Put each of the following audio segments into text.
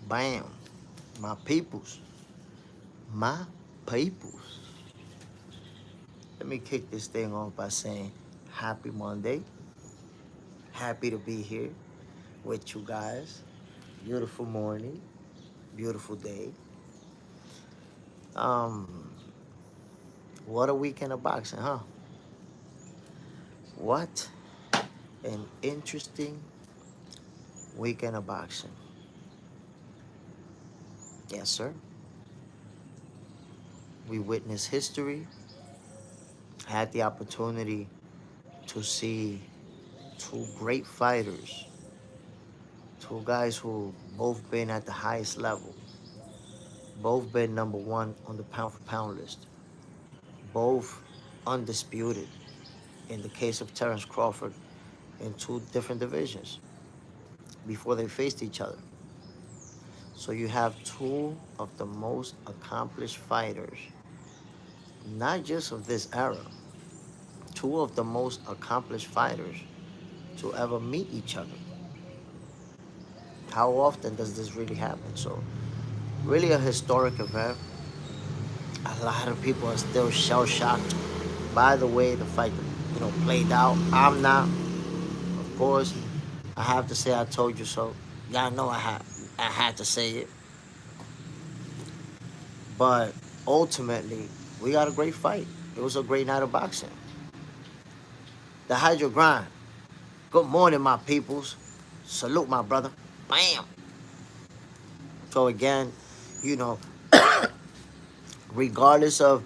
Bam. My peoples. My peoples. Let me kick this thing off by saying happy Monday. Happy to be here with you guys. Beautiful morning. Beautiful day. Um, what a weekend of boxing, huh? What an interesting weekend of boxing. Yes, sir. We witnessed history, had the opportunity to see two great fighters, two guys who both been at the highest level, both been number one on the pound for pound list, both undisputed in the case of Terence Crawford in two different divisions before they faced each other. So you have two of the most accomplished fighters, not just of this era, two of the most accomplished fighters to ever meet each other. How often does this really happen? So really a historic event. A lot of people are still shell shocked by the way the fight, played out. I'm not, of course. I have to say I told you so. Y'all know I had to say it. But ultimately, we got a great fight. It was a great night of boxing. The Hydro Grind. Good morning, my peoples. Salute, my brother. Bam. So again, you know, regardless of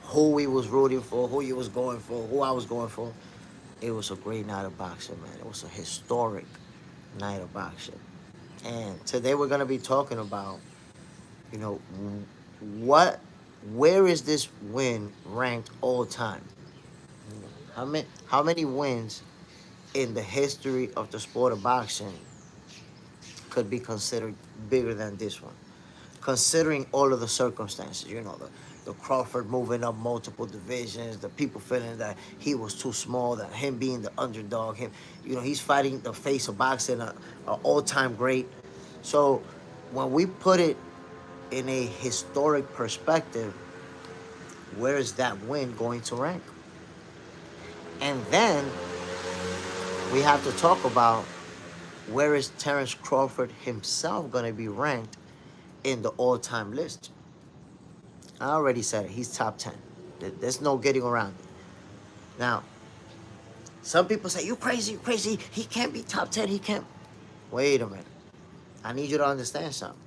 who we was rooting for, who you was going for, who I was going for, it was a great night of boxing, man. It was a historic night of boxing. And today we're gonna be talking about, you know, what, where is this win ranked all time? How many wins in the history of the sport of boxing could be considered bigger than this one? Considering all of the circumstances, the Crawford moving up multiple divisions, the people feeling that he was too small, that him being the underdog, he's fighting the face of boxing, a all-time great. So when we put it in a historic perspective, where is that win going to rank? And then we have to talk about where is Terence Crawford himself going to be ranked in the all-time list. I already said it. He's top 10. There's no getting around it. Now, some people say, you crazy, you crazy. He can't be top 10. He can't. Wait a minute. I need you to understand something.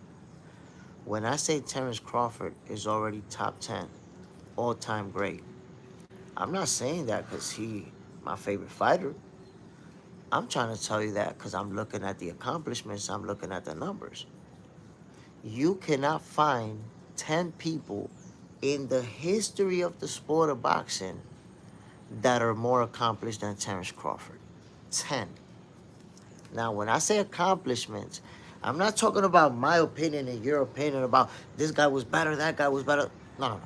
When I say Terence Crawford is already top 10, all-time great, I'm not saying that because he my favorite fighter. I'm trying to tell you that because I'm looking at the accomplishments. I'm looking at the numbers. You cannot find 10 people in the history of the sport of boxing that are more accomplished than Terence Crawford. 10. Now, when I say accomplishments, I'm not talking about my opinion and your opinion about this guy was better, that guy was better. No, no, no.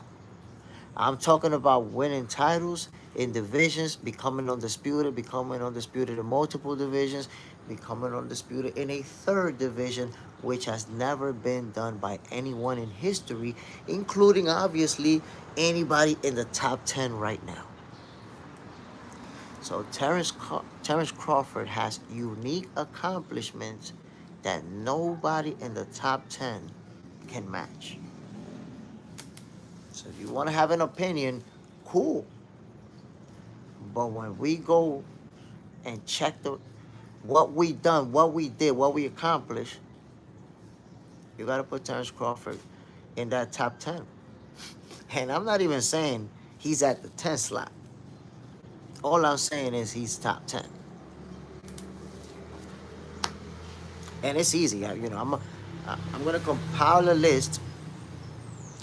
I'm talking about winning titles in divisions, becoming undisputed in multiple divisions, becoming undisputed in a third division, which has never been done by anyone in history, including, obviously, anybody in the top 10 right now. So Terence Crawford has unique accomplishments that nobody in the top 10 can match. So if you want to have an opinion, cool. But when we go and check what we done, what we did, what we accomplished, you got to put Terence Crawford in that top 10. And I'm not even saying he's at the 10th slot. All I'm saying is he's top 10. And it's easy. I'm going to compile a list.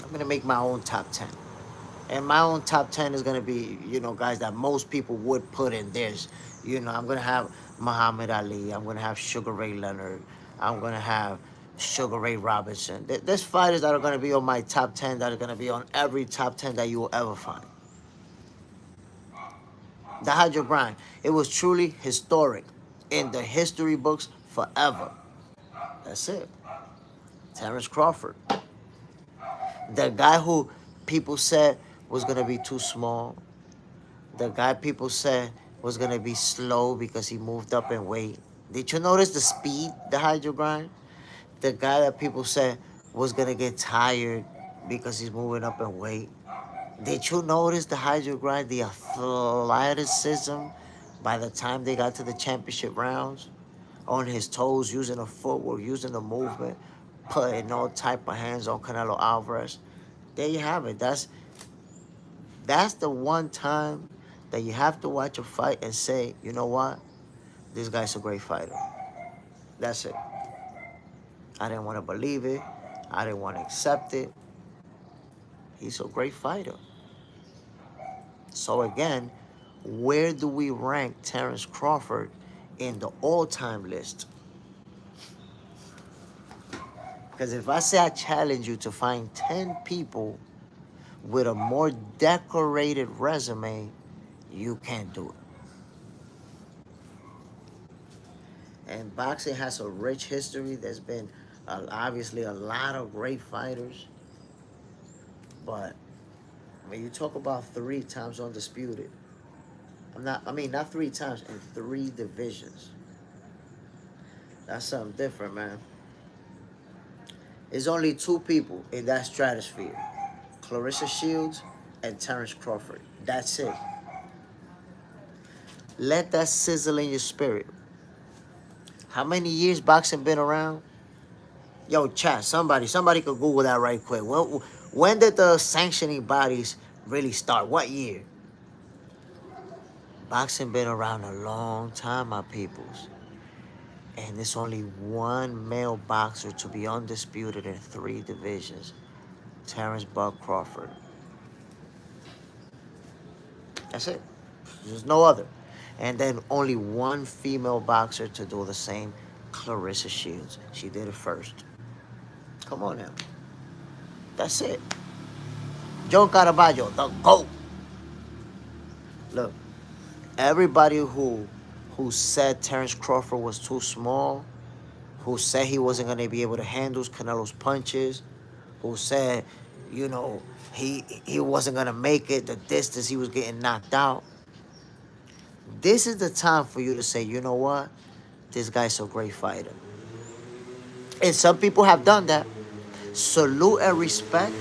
I'm going to make my own top 10. And my own top 10 is going to be, guys that most people would put in theirs. I'm going to have Muhammad Ali. I'm going to have Sugar Ray Leonard. I'm going to have Sugar Ray Robinson. There's fighters that are going to be on my top 10 that are going to be on every top 10 that you will ever find. The Hydro Grind. It was truly historic in the history books forever. That's it. Terrence Crawford. The guy who people said was going to be too small. The guy people said was going to be slow because he moved up in weight. Did you notice the speed, the hydro grind? The guy that people said was going to get tired because he's moving up in weight. Did you notice the hydro grind, the athleticism by the time they got to the championship rounds? On his toes, using the footwork, using the movement, putting all type of hands on Canelo Alvarez. There you have it. That's the one time that you have to watch a fight and say, you know what? This guy's a great fighter. That's it. I didn't want to believe it. I didn't want to accept it. He's a great fighter. So again, where do we rank Terrence Crawford in the all-time list? Because if I say I challenge you to find 10 people with a more decorated resume, you can't do it. And boxing has a rich history. There's been obviously a lot of great fighters. But when you talk about 3 times undisputed, not 3 times, in 3 divisions. That's something different, man. There's only 2 people in that stratosphere. Clarissa Shields and Terrence Crawford. That's it. Let that sizzle in your spirit. How many years boxing been around? Yo, chat, somebody could Google that right quick. When did the sanctioning bodies really start? What year? Boxing been around a long time, my peoples. And there's only one male boxer to be undisputed in 3 divisions. Terrence Bud Crawford. That's it. There's no other. And then only one female boxer to do the same, Clarissa Shields. She did it first. Come on now. That's it. Joe Caraballo, the GOAT. Look, everybody who said Terrence Crawford was too small, who said he wasn't going to be able to handle Canelo's punches, who said, you know, he wasn't going to make it the distance, he was getting knocked out. This is the time for you to say, you know what? This guy's a great fighter. And some people have done that. Salute and respect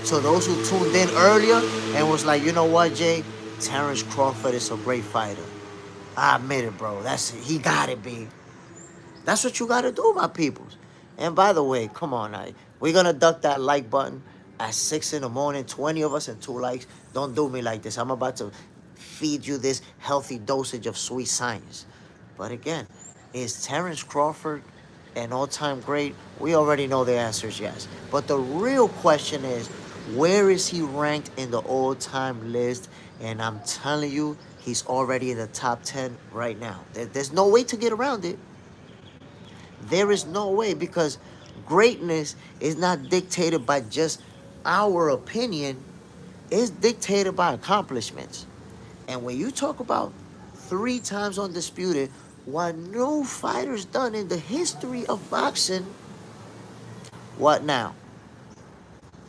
to those who tuned in earlier and was like, you know what, Jay? Terrence Crawford is a great fighter. I admit it, bro. That's it. He got it, B. That's what you got to do, my peoples. And by the way, come on now. We're going to duck that like button at 6 in the morning. 20 of us and 2 likes. Don't do me like this. I'm about to feed you this healthy dosage of sweet science. But again, is Terrence Crawford an all-time great? We already know the answer is yes. But the real question is, where is he ranked in the all-time list? And I'm telling you, he's already in the top 10 right now. There's no way to get around it. There is no way, because greatness is not dictated by just our opinion. It's dictated by accomplishments. And when you talk about 3 times undisputed, what no fighter's done in the history of boxing, what now?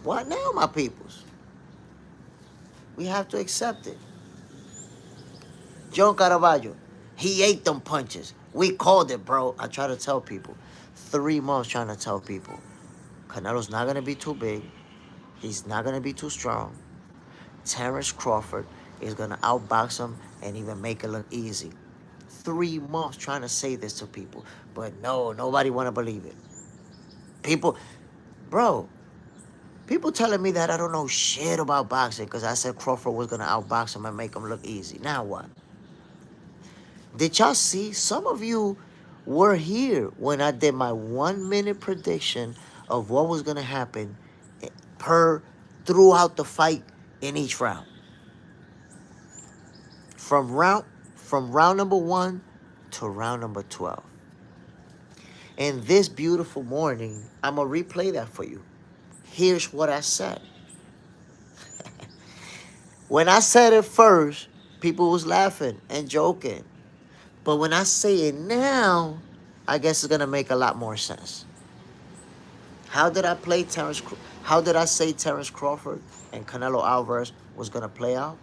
What now, my peoples? We have to accept it. Joe Caraballo, he ate them punches. We called it, bro. I try to tell people. 3 months trying to tell people. Canelo's not going to be too big. He's not going to be too strong. Terrence Crawford is going to outbox him and even make it look easy. 3 months trying to say this to people. But no, nobody want to believe it. People telling me that I don't know shit about boxing because I said Crawford was going to outbox him and make him look easy. Now what? Did y'all see? Some of you were here when I did my 1-minute prediction of what was going to happen throughout the fight in each round. From round number 1 to round number 12. And this beautiful morning, I'm going to replay that for you. Here's what I said. When I said it first, people was laughing and joking. But when I say it now, I guess it's going to make a lot more sense. How did I play How did I say Terence Crawford and Canelo Alvarez was gonna play out?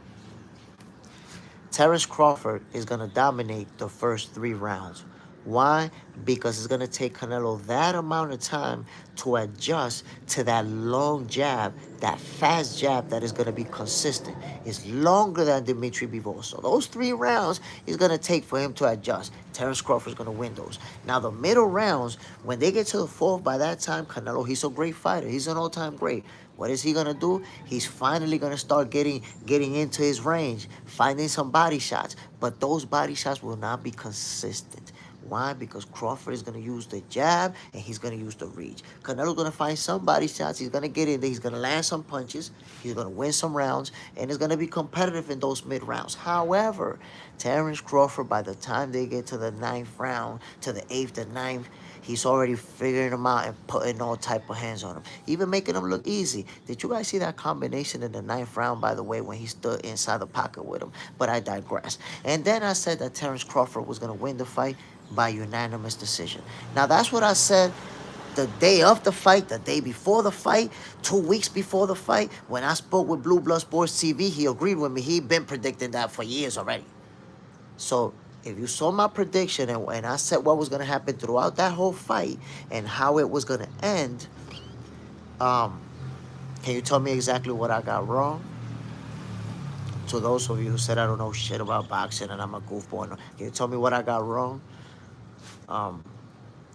Terence Crawford is going to dominate the first 3 rounds. Why? Because it's going to take Canelo that amount of time to adjust to that long jab, that fast jab that is going to be consistent. It's longer than Dimitri Bivol. So those 3 rounds is going to take for him to adjust. Terence Crawford is going to win those. Now, the middle rounds, when they get to the fourth, by that time, Canelo, he's a great fighter. He's an all-time great. What is he gonna do? He's finally gonna start getting into his range, finding some body shots. But those body shots will not be consistent. Why? Because Crawford is gonna use the jab and he's gonna use the reach. Canelo's gonna find some body shots. He's gonna get in there. He's gonna land some punches. He's gonna win some rounds, and it's gonna be competitive in those mid rounds. However, Terence Crawford, by the time they get to the 9th round, to the 8th and 9th, he's already figuring them out and putting all type of hands on them, even making them look easy. Did you guys see that combination in the 9th round, by the way, when he stood inside the pocket with him? But I digress. And then I said that Terence Crawford was going to win the fight by unanimous decision. Now, that's what I said the day of the fight, the day before the fight, 2 weeks before the fight. When I spoke with Blue Blood Sports TV, he agreed with me. He'd been predicting that for years already. So if you saw my prediction and I said what was going to happen throughout that whole fight and how it was going to end, can you tell me exactly what I got wrong? To those of you who said I don't know shit about boxing and I'm a goofball, can you tell me what I got wrong?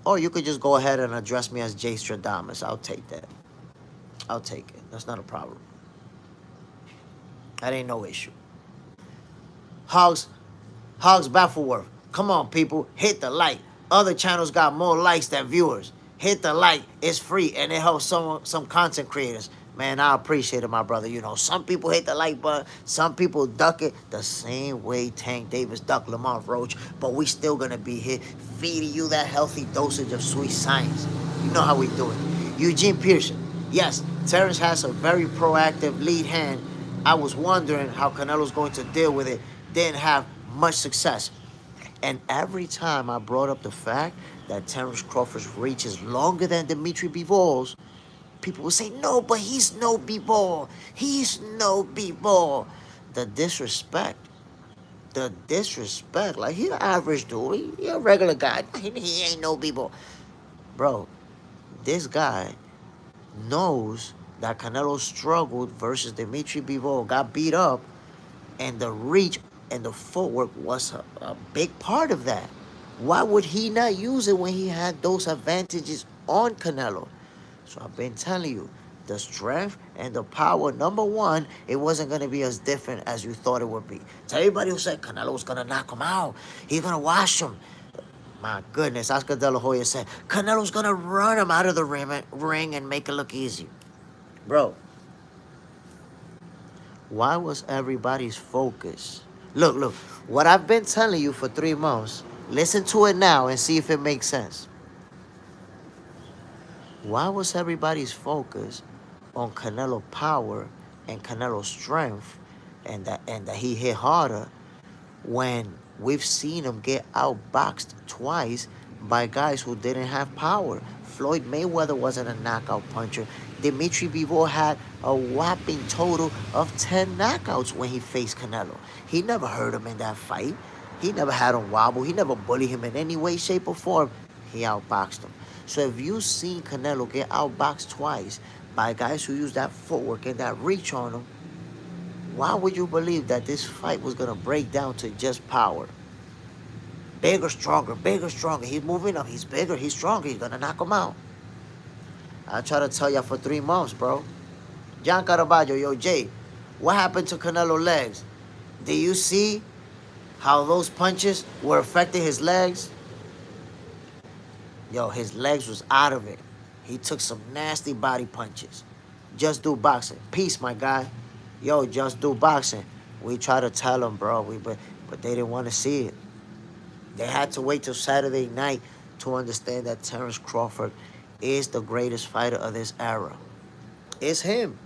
Or you could just go ahead and address me as Jay Stradamus. I'll take that. I'll take it. That's not a problem. That ain't no issue. Hogs Baffleworth. Come on, people. Hit the like. Other channels got more likes than viewers. Hit the like. It's free, and it helps some content creators. Man, I appreciate it, my brother. You know, some people hit the like button. Some people duck it the same way Tank Davis ducked Lamont Roach. But we still going to be here feeding you that healthy dosage of sweet science. You know how we do it. Eugene Pearson. Yes, Terence has a very proactive lead hand. I was wondering how Canelo's going to deal with it. Didn't have much success. And every time I brought up the fact that Terence Crawford's reach is longer than Dimitri Bivol's, people would say, no, but he's no B-ball. He's no B-ball. The disrespect. Like, he an average dude. He a regular guy. He ain't no B-ball. Bro, this guy knows that Canelo struggled versus Dimitri Bivol, got beat up, and the reach and the footwork was a big part of that. Why would he not use it when he had those advantages on Canelo? So I've been telling you, the strength and the power, number one, it wasn't going to be as different as you thought it would be. To everybody who said Canelo was going to knock him out, he's going to wash him. My goodness, Oscar De La Hoya said, Canelo's going to run him out of the ring and make it look easy. Bro, why was everybody's focus? Look, what I've been telling you for 3 months, listen to it now and see if it makes sense. Why was everybody's focus on Canelo power and Canelo strength and that he hit harder when we've seen him get outboxed twice by guys who didn't have power? Floyd Mayweather wasn't a knockout puncher. Dimitri Bivol had a whopping total of 10 knockouts when he faced Canelo. He never hurt him in that fight. He never had him wobble. He never bullied him in any way, shape, or form. He outboxed him. So if you've seen Canelo get outboxed twice by guys who use that footwork and that reach on him, why would you believe that this fight was going to break down to just power? Bigger, stronger, bigger, stronger. He's moving up. He's bigger. He's stronger. He's going to knock him out. I try to tell y'all for 3 months, bro. John Caraballo, yo, Jay, what happened to Canelo's legs? Do you see how those punches were affecting his legs? Yo, his legs was out of it. He took some nasty body punches. Just do boxing. Peace, my guy. Yo, just do boxing. We try to tell him, bro, but they didn't want to see it. They had to wait till Saturday night to understand that Terence Crawford is the greatest fighter of this era. It's him.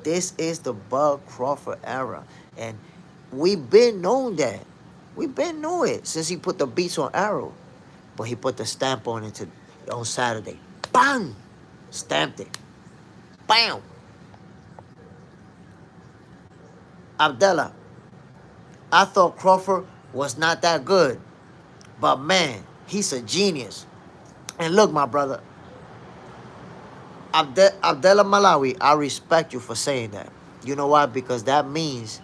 This is the Bud Crawford era. And we've been known that. We've been knowing it since he put the beats on Arrow. But he put the stamp on it on Saturday. Bang! Stamped it. Bam! Abdullah, I thought Crawford was not that good. But man, he's a genius. And look, my brother, Abdullah Malawi, I respect you for saying that. You know why? Because that means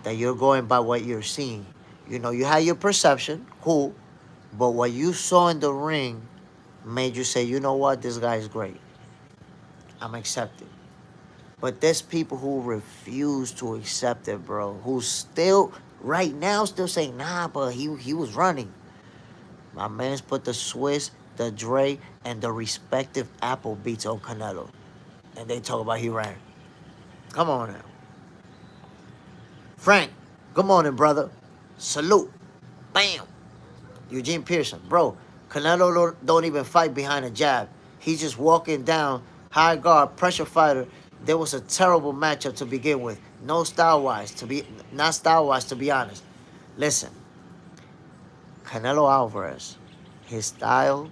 that you're going by what you're seeing. You know, you had your perception, cool. But what you saw in the ring made you say, you know what, this guy is great. I'm accepted. But there's people who refuse to accept it, bro. Who still, right now, still saying, nah, but he was running. My man's put the Swiss, the Dre, and the respective Apple beats on Canelo. And they talk about he ran. Come on now. Frank, good morning, brother. Salute. Bam. Eugene Pearson. Bro, Canelo don't even fight behind a jab. He's just walking down, high guard, pressure fighter. There was a terrible matchup to begin with. No style-wise, not style-wise, to be honest. Listen, Canelo Alvarez, his style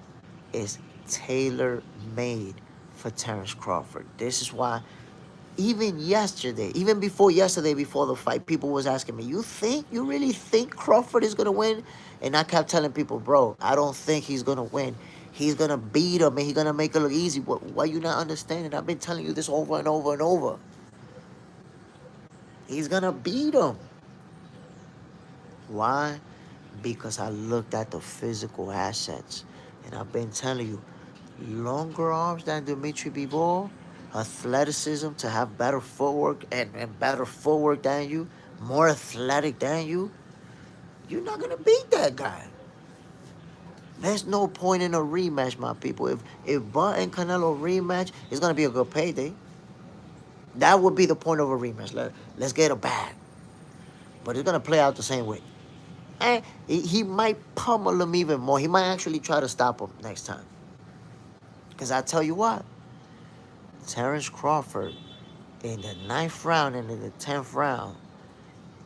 is tailor-made for Terence Crawford. This is why even yesterday, even before yesterday, before the fight, people was asking me, you really think Crawford is going to win? And I kept telling people, bro, I don't think he's going to win. He's going to beat him, and he's going to make it look easy. Why you not understanding? I've been telling you this over and over and over. He's going to beat him. Why? Because I looked at the physical assets. And I've been telling you, longer arms than Dimitri Bivol, athleticism to have better footwork and better footwork than you, more athletic than you, you're not going to beat that guy. There's no point in a rematch, my people. If Bud and Canelo rematch, it's going to be a good payday. That would be the point of a rematch. Let's get a bag. But it's going to play out the same way. And he might pummel him even more. He might actually try to stop him next time. Because I tell you what, Terence Crawford, in the 9th round and in the 10th round,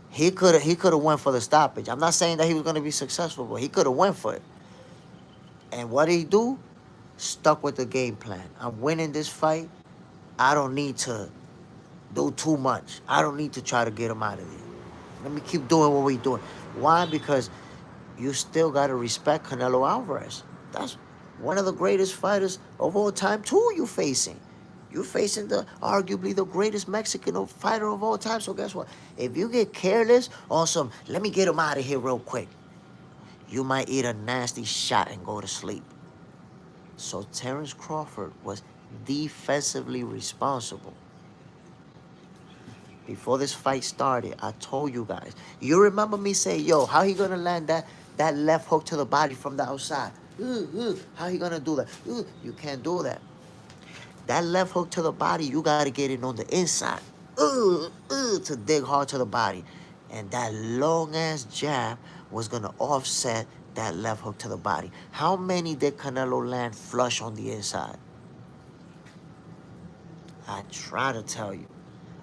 he could have went for the stoppage. I'm not saying that he was going to be successful, but he could have went for it. And what did he do? Stuck with the game plan. I'm winning this fight. I don't need to do too much. I don't need to try to get him out of there. Let me keep doing what we're doing. Why? Because you still got to respect Canelo Alvarez. That's one of the greatest fighters of all time, too, you're facing. You're facing arguably the greatest Mexican fighter of all time. So guess what? If you get careless on some, let me get him out of here real quick, you might eat a nasty shot and go to sleep. So Terence Crawford was defensively responsible. Before this fight started, I told you guys. You remember me saying, yo, how he going to land that left hook to the body from the outside? How he going to do that? You can't do that. That left hook to the body, you got to get it on the inside. To dig hard to the body. And that long-ass jab was going to offset that left hook to the body. How many did Canelo land flush on the inside? I try to tell you.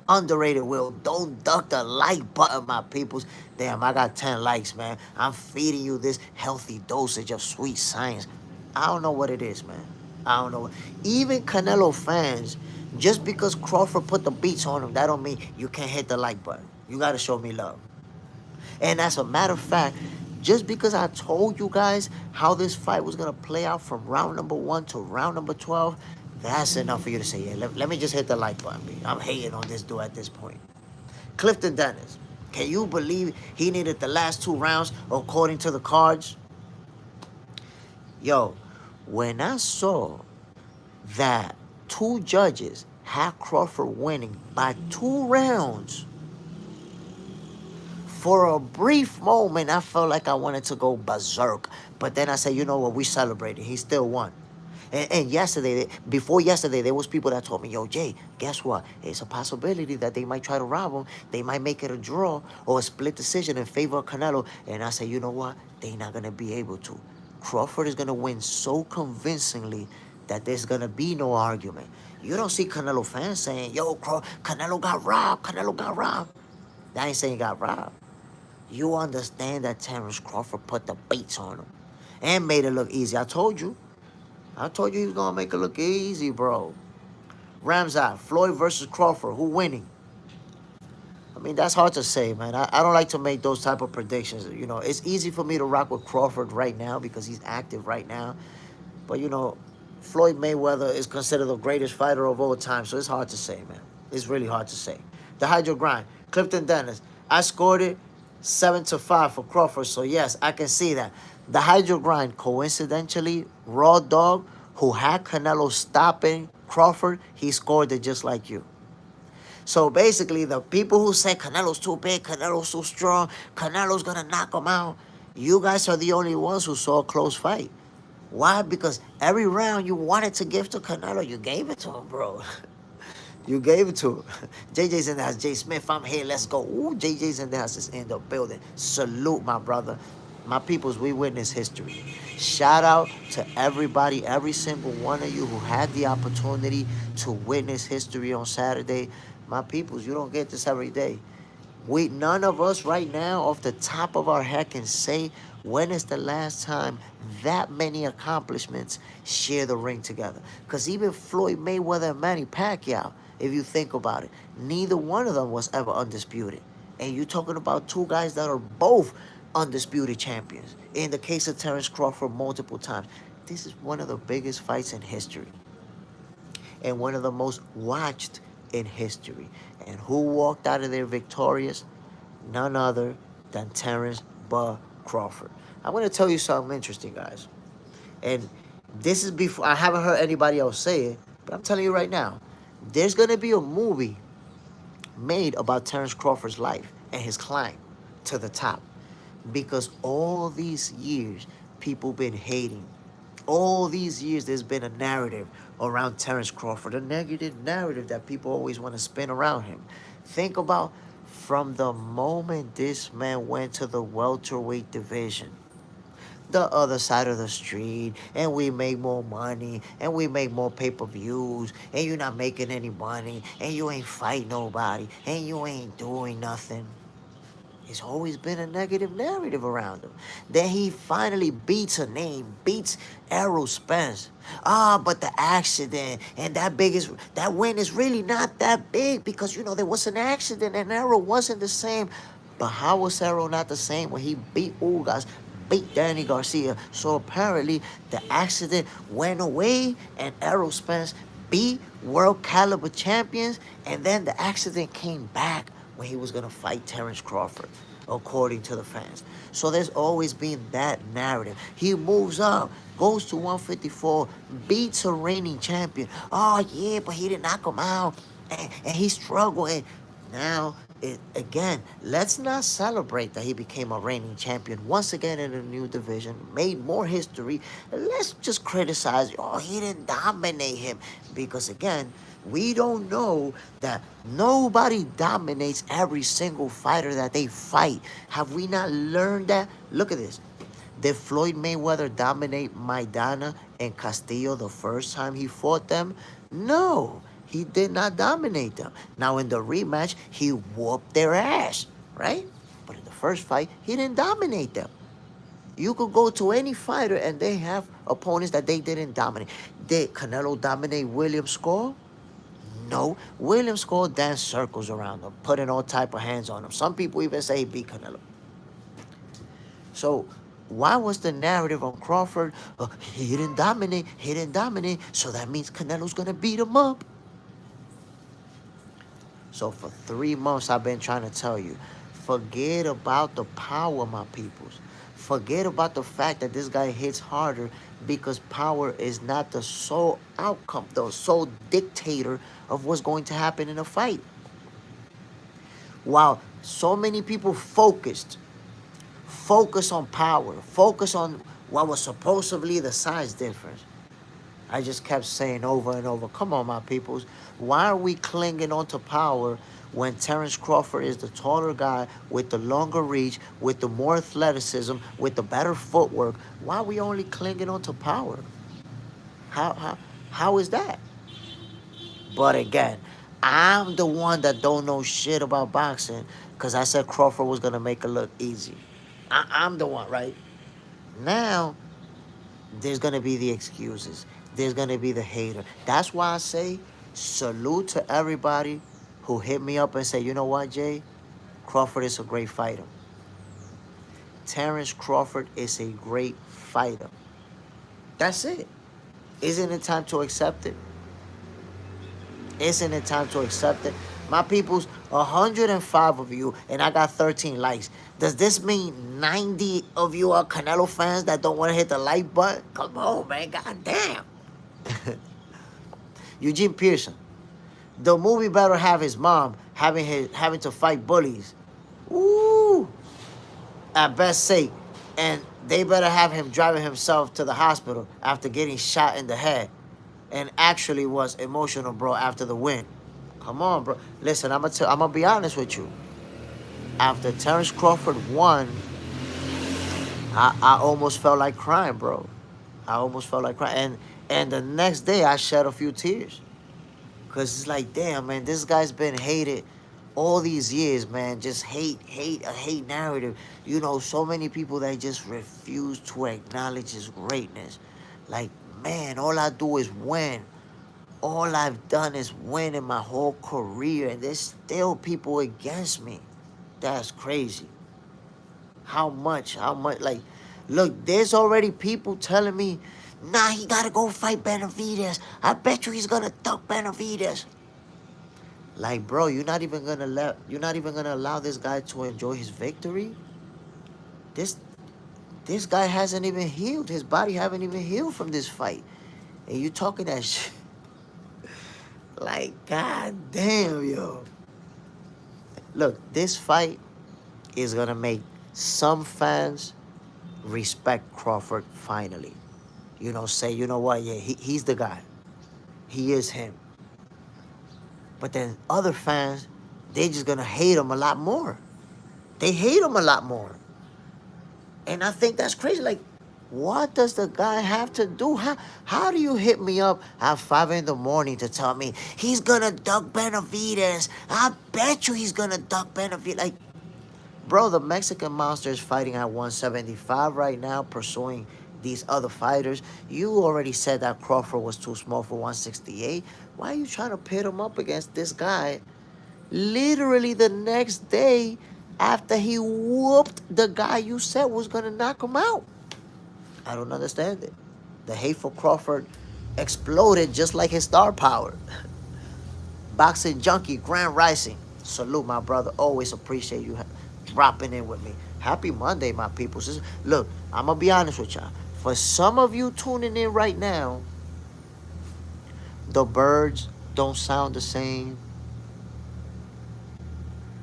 Underrated Will, don't duck the like button, my peoples. Damn, I got 10 likes, man. I'm feeding you this healthy dosage of sweet science. I don't know what it is, man. I don't know. Even Canelo fans, just because Crawford put the beats on him, that don't mean you can't hit the like button. You got to show me love. And as a matter of fact, just because I told you guys how this fight was going to play out from round number 1 to round number 12, that's enough for you to say, yeah, let me just hit the like button. I'm hating on this dude at this point. Clifton Dennis, can you believe he needed the last 2 rounds according to the cards? Yo, when I saw that 2 judges had Crawford winning by 2 rounds, for a brief moment, I felt like I wanted to go berserk. But then I said, you know what, we celebrated. He still won. And yesterday, before yesterday, there was people that told me, yo, Jay, guess what? It's a possibility that they might try to rob him. They might make it a draw or a split decision in favor of Canelo. And I said, you know what? They're not going to be able to. Crawford is going to win so convincingly that there's going to be no argument. You don't see Canelo fans saying, yo, Canelo got robbed. Canelo got robbed. I ain't saying he got robbed. You understand that Terence Crawford put the beats on him and made it look easy. I told you he was going to make it look easy, bro. Ramzat, Floyd versus Crawford. Who winning? I mean, that's hard to say, man. I don't like to make those type of predictions. You know, it's easy for me to rock with Crawford right now because he's active right now. But, you know, Floyd Mayweather is considered the greatest fighter of all time, so it's hard to say, man. It's really hard to say. The Hydro Grind, Clifton Dennis. I scored it 7-5 for Crawford, so yes, I can see that. The Hydro Grind, coincidentally, Raw Dog, who had Canelo stopping Crawford, he scored it just like you. So basically, the people who say Canelo's too big, Canelo's too strong, Canelo's gonna knock him out, you guys are the only ones who saw a close fight. Why? Because every round you wanted to give to Canelo, you gave it to him, bro. You gave it to him. JJ's in the house. Jay Smith, I'm here. Let's go. Ooh, JJ's in the house. Is in the building. Salute, my brother. My peoples, we witness history. Shout out to everybody, every single one of you who had the opportunity to witness history on Saturday. My peoples, you don't get this every day. None of us right now off the top of our head can say when is the last time that many accomplishments share the ring together. Because even Floyd Mayweather and Manny Pacquiao, if you think about it, neither one of them was ever undisputed. And you're talking about two guys that are both undisputed champions. In the case of Terence Crawford, multiple times. This is one of the biggest fights in history and one of the most watched in history. And who walked out of there victorious? None other than Terence Bud Crawford. I'm going to tell you something interesting, guys. And this is before, I haven't heard anybody else say it, but I'm telling you right now, there's going to be a movie made about Terence Crawford's life and his climb to the top. Because all these years, people been hating. All these years, there's been a narrative around Terence Crawford, a negative narrative that people always want to spin around him. Think about from the moment this man went to the welterweight division, the other side of the street, and we make more money, and we make more pay-per-views, and you're not making any money, and you ain't fight nobody, and you ain't doing nothing. It's always been a negative narrative around him. Then he finally beats a name, beats Errol Spence. But the accident and that win is really not that big because, you know, there was an accident and Errol wasn't the same. But how was Errol not the same when he beat Ugas, beat Danny Garcia? So apparently the accident went away and Errol Spence beat world caliber champions, and then the accident came back when he was going to fight Terence Crawford, according to the fans. So there's always been that narrative. He moves up, goes to 154, beats a reigning champion. Oh, yeah, but he didn't knock him out, and he struggled. And now, again, let's not celebrate that he became a reigning champion once again in a new division, made more history. Let's just criticize, oh, he didn't dominate him. Because, again, we don't know that nobody dominates every single fighter that they fight. Have we not learned that? Look at this. Did Floyd Mayweather dominate Maidana and Castillo the first time he fought them? No, he did not dominate them. Now, in the rematch, he whooped their ass, right? But in the first fight, he didn't dominate them. You could go to any fighter and they have opponents that they didn't dominate. Did Canelo dominate William Score? No, William Score danced circles around him, putting all type of hands on him. Some people even say he beat Canelo. So why was the narrative on Crawford, he didn't dominate, so that means Canelo's going to beat him up? So for 3 months, I've been trying to tell you, forget about the power, my peoples. Forget about the fact that this guy hits harder, because power is not the sole outcome, the sole dictator of what's going to happen in a fight. While so many people focus on power, focus on what was supposedly the size difference, I just kept saying over and over, come on, my peoples. Why are we clinging on to power when Terence Crawford is the taller guy with the longer reach, with the more athleticism, with the better footwork? Why are we only clinging on to power? How is that? But again, I'm the one that don't know shit about boxing because I said Crawford was going to make it look easy. I'm the one, right? Now, there's going to be the excuses. There's going to be the hater. That's why I say Salute to everybody who hit me up and say, you know what, Jay? Crawford is a great fighter. Terrence Crawford is a great fighter. That's it. Isn't it time to accept it? Isn't it time to accept it? My peoples, 105 of you, and I got 13 likes. Does this mean 90 of you are Canelo fans that don't want to hit the like button? Come on, man. God damn. Eugene Pearson. The movie better have his mom having to fight bullies. Ooh. At best sake. And they better have him driving himself to the hospital after getting shot in the head. And actually was emotional, bro, after the win. Come on, bro. Listen, I'm gonna be honest with you. After Terrence Crawford won, I almost felt like crying, bro. I almost felt like crying. And the next day, I shed a few tears. Because it's like, damn, man, this guy's been hated all these years, man. Just a hate narrative. You know, so many people that just refuse to acknowledge his greatness. Like, man, all I do is win. All I've done is win in my whole career, and there's still people against me. That's crazy. How much, like, look, there's already people telling me, nah, he gotta go fight Benavidez. I bet you he's gonna duck Benavidez. Like, bro, you're not even gonna allow this guy to enjoy his victory? This guy hasn't even healed. His body haven't even healed from this fight. And you talking that shit. Like, god damn, yo. Look, this fight is gonna make some fans respect Crawford finally. You know, say, you know what, yeah, he's the guy. He is him. But then other fans, they just gonna hate him a lot more. They hate him a lot more. And I think that's crazy. Like, what does the guy have to do? How do you hit me up at 5 in the morning to tell me he's gonna duck Benavidez? I bet you he's gonna duck Benavidez. Like, bro, the Mexican monster is fighting at 175 right now, pursuing these other fighters. You already said that Crawford was too small for 168. Why are you trying to pit him up against this guy literally the next day after he whooped the guy you said was going to knock him out? I don't understand it. The hate for Crawford exploded just like his star power. Boxing Junkie, Grand Rising. Salute, my brother. Always appreciate you dropping in with me. Happy Monday, my people. Look, I'm going to be honest with y'all. For some of you tuning in right now, the birds don't sound the same.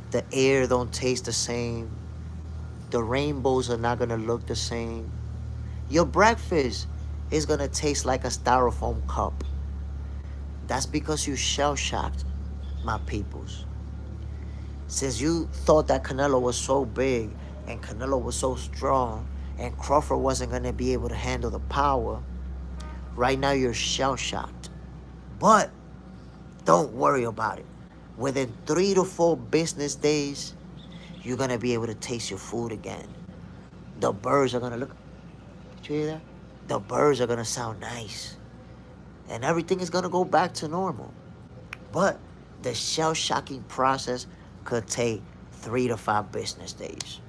The air don't taste the same. The rainbows are not going to look the same. Your breakfast is going to taste like a styrofoam cup. That's because you shell-shocked, my peoples. Since you thought that Canelo was so big and Canelo was so strong and Crawford wasn't going to be able to handle the power, right now you're shell-shocked. But don't worry about it. Within 3 to 4 business days, you're going to be able to taste your food again. The birds are going to look. Did you hear that? The birds are going to sound nice. And everything is going to go back to normal. But the shell-shocking process could take 3 to 5 business days.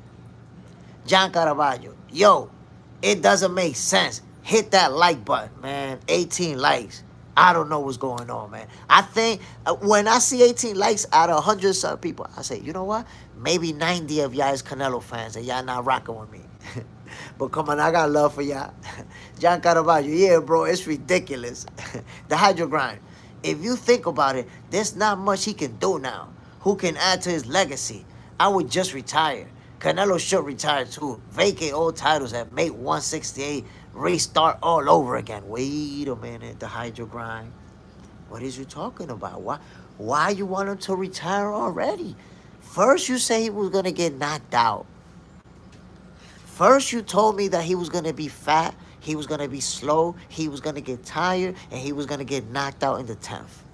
John Caraballo, yo, it doesn't make sense. Hit that like button, man. 18 likes. I don't know what's going on, man. I think when I see 18 likes out of 100 some people, I say, you know what? Maybe 90 of y'all is Canelo fans and y'all not rocking with me. But come on, I got love for y'all. John Caraballo, yeah, bro, it's ridiculous. The hydro grind. If you think about it, there's not much he can do now. Who can add to his legacy? I would just retire. Canelo should retire too. Vacate all titles and make 168 restart all over again. Wait a minute, the hydro grind. What is you talking about? Why you want him to retire already? First you say he was going to get knocked out. First you told me that he was going to be fat, he was going to be slow, he was going to get tired, and he was going to get knocked out in the 10th.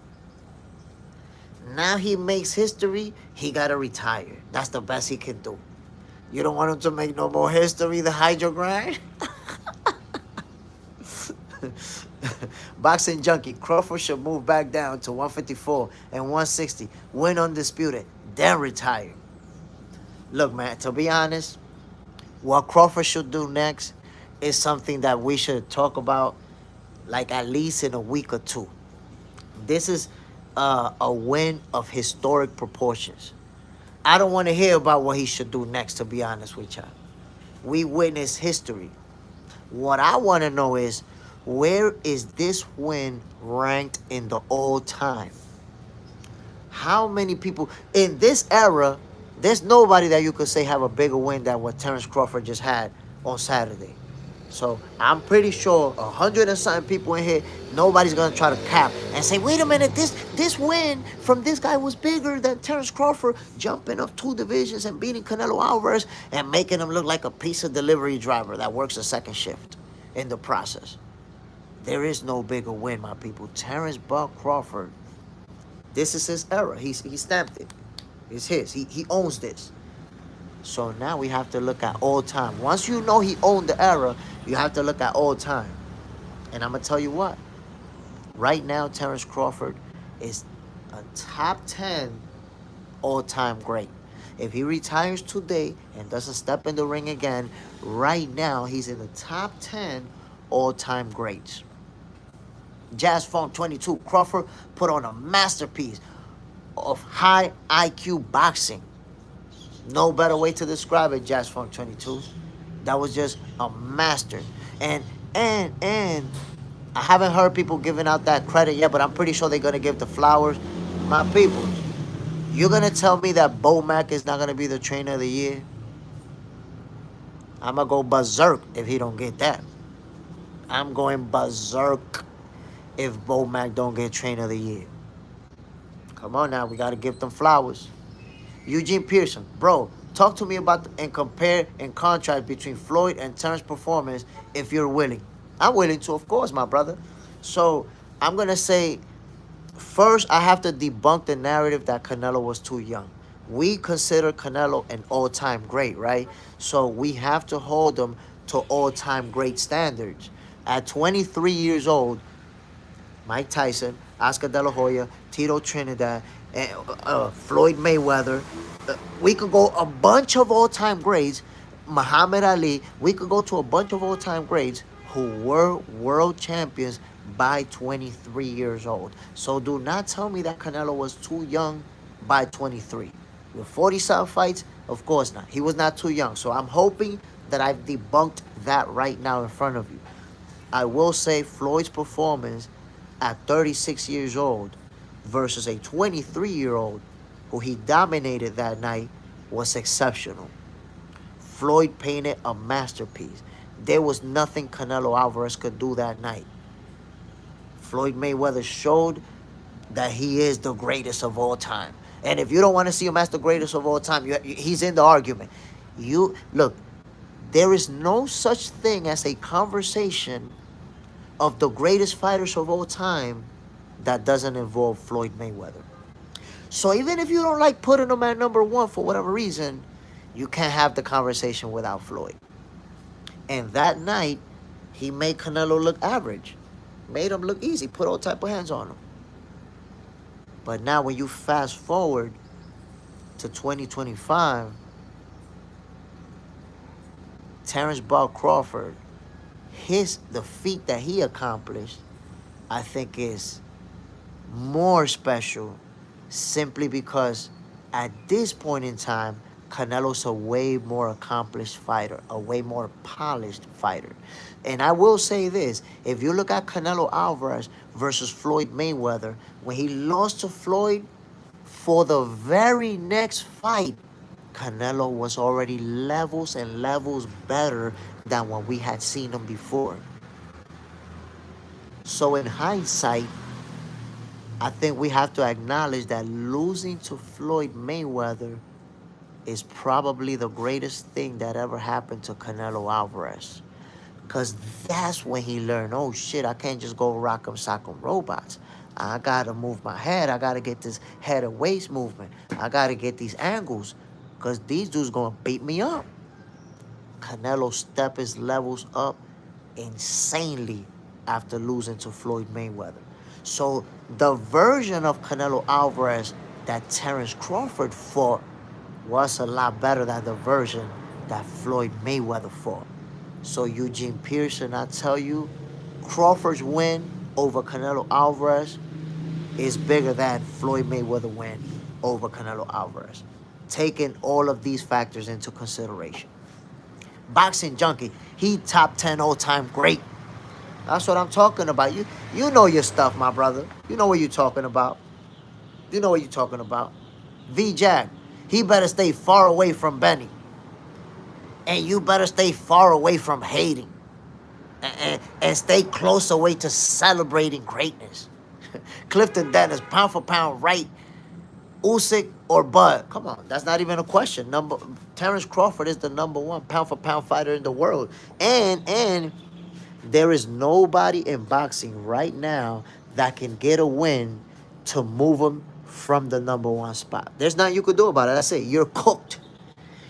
Now he makes history, he got to retire. That's the best he can do. You don't want him to make no more history, the hydro grind? Boxing Junkie, Crawford should move back down to 154 and 160, win undisputed, then retire. Look, man, to be honest, what Crawford should do next is something that we should talk about like at least in a week or two. This is a win of historic proportions. I don't want to hear about what he should do next, to be honest with y'all. We witnessed history. What I want to know is, where is this win ranked in the all time? How many people in this era? There's nobody that you could say have a bigger win than what Terence Crawford just had on Saturday. So I'm pretty sure 100 and something people in here, nobody's gonna try to cap and say, wait a minute, this win from this guy was bigger than Terence Crawford jumping up 2 divisions and beating Canelo Alvarez and making him look like a piece of delivery driver that works a second shift in the process. There is no bigger win, my people. Terence Bud Crawford, this is his era. He stamped it. It's his. He owns this. So now we have to look at all time. Once you know he owned the era, you have to look at all time. And I'm going to tell you what. Right now, Terence Crawford is a top 10 all-time great. If he retires today and doesn't step in the ring again, right now he's in the top 10 all-time greats. Jazz Funk 22, Crawford put on a masterpiece of high IQ boxing. No better way to describe it, Jazz Funk 22. That was just a master. And I haven't heard people giving out that credit yet, but I'm pretty sure they're gonna give the flowers. My people, you're gonna tell me that Bo Mack is not gonna be the trainer of the year? I'm gonna go berserk if he don't get that. I'm going berserk if Bo Mack don't get trainer of the year. Come on now, we gotta give them flowers. Eugene Pearson, bro, talk to me about and compare and contrast between Floyd and Terrence's performance if you're willing. I'm willing to, of course, my brother. So I'm going to say, first, I have to debunk the narrative that Canelo was too young. We consider Canelo an all-time great, right? So we have to hold him to all-time great standards. At 23 years old, Mike Tyson, Oscar De La Hoya, Tito Trinidad, and Floyd Mayweather. We could go a bunch of all-time greats. Muhammad Ali. We could go to a bunch of all-time greats who were world champions by 23 years old. So do not tell me that Canelo was too young by 23. With 47 fights, of course not. He was not too young. So I'm hoping that I've debunked that right now in front of you. I will say Floyd's performance at 36 years old versus a 23-year-old who he dominated that night was exceptional. Floyd painted a masterpiece. There was nothing Canelo Alvarez could do that night. Floyd Mayweather showed that he is the greatest of all time. And if you don't want to see him as the greatest of all time, he's in the argument. Look, there is no such thing as a conversation of the greatest fighters of all time that doesn't involve Floyd Mayweather. So even if you don't like putting him at number 1 for whatever reason, you can't have the conversation without Floyd. And that night, he made Canelo look average. Made him look easy, put all type of hands on him. But now when you fast forward to 2025, Terence Bud Crawford, the feat that he accomplished, I think is more special simply because at this point in time, Canelo's a way more accomplished fighter, a way more polished fighter. And I will say this, if you look at Canelo Alvarez versus Floyd Mayweather, when he lost to Floyd, for the very next fight, Canelo was already levels and levels better than when we had seen him before. So in hindsight, I think we have to acknowledge that losing to Floyd Mayweather is probably the greatest thing that ever happened to Canelo Alvarez. Because that's when he learned, oh shit, I can't just go rock'em sock'em robots. I gotta move my head. I gotta get this head and waist movement. I gotta get these angles. Because these dudes gonna beat me up. Canelo stepped his levels up insanely after losing to Floyd Mayweather. So the version of Canelo Alvarez that Terence Crawford fought was a lot better than the version that Floyd Mayweather fought. So Eugene Pearson, I tell you, Crawford's win over Canelo Alvarez is bigger than Floyd Mayweather win over Canelo Alvarez, taking all of these factors into consideration. Boxing Junkie, he top 10 all-time great. That's what I'm talking about. You know your stuff, my brother. You know what you're talking about. You know what you're talking about. V-Jack, he better stay far away from Benny. And you better stay far away from hating. And stay close away to celebrating greatness. Clifton Dennis, pound for pound, right? Usyk or Bud? Come on, that's not even a question. Terence Crawford is the #1 pound for pound fighter in the world. And there is nobody in boxing right now that can get a win to move him from the #1 spot. There's nothing you could do about it. That's it. You're cooked.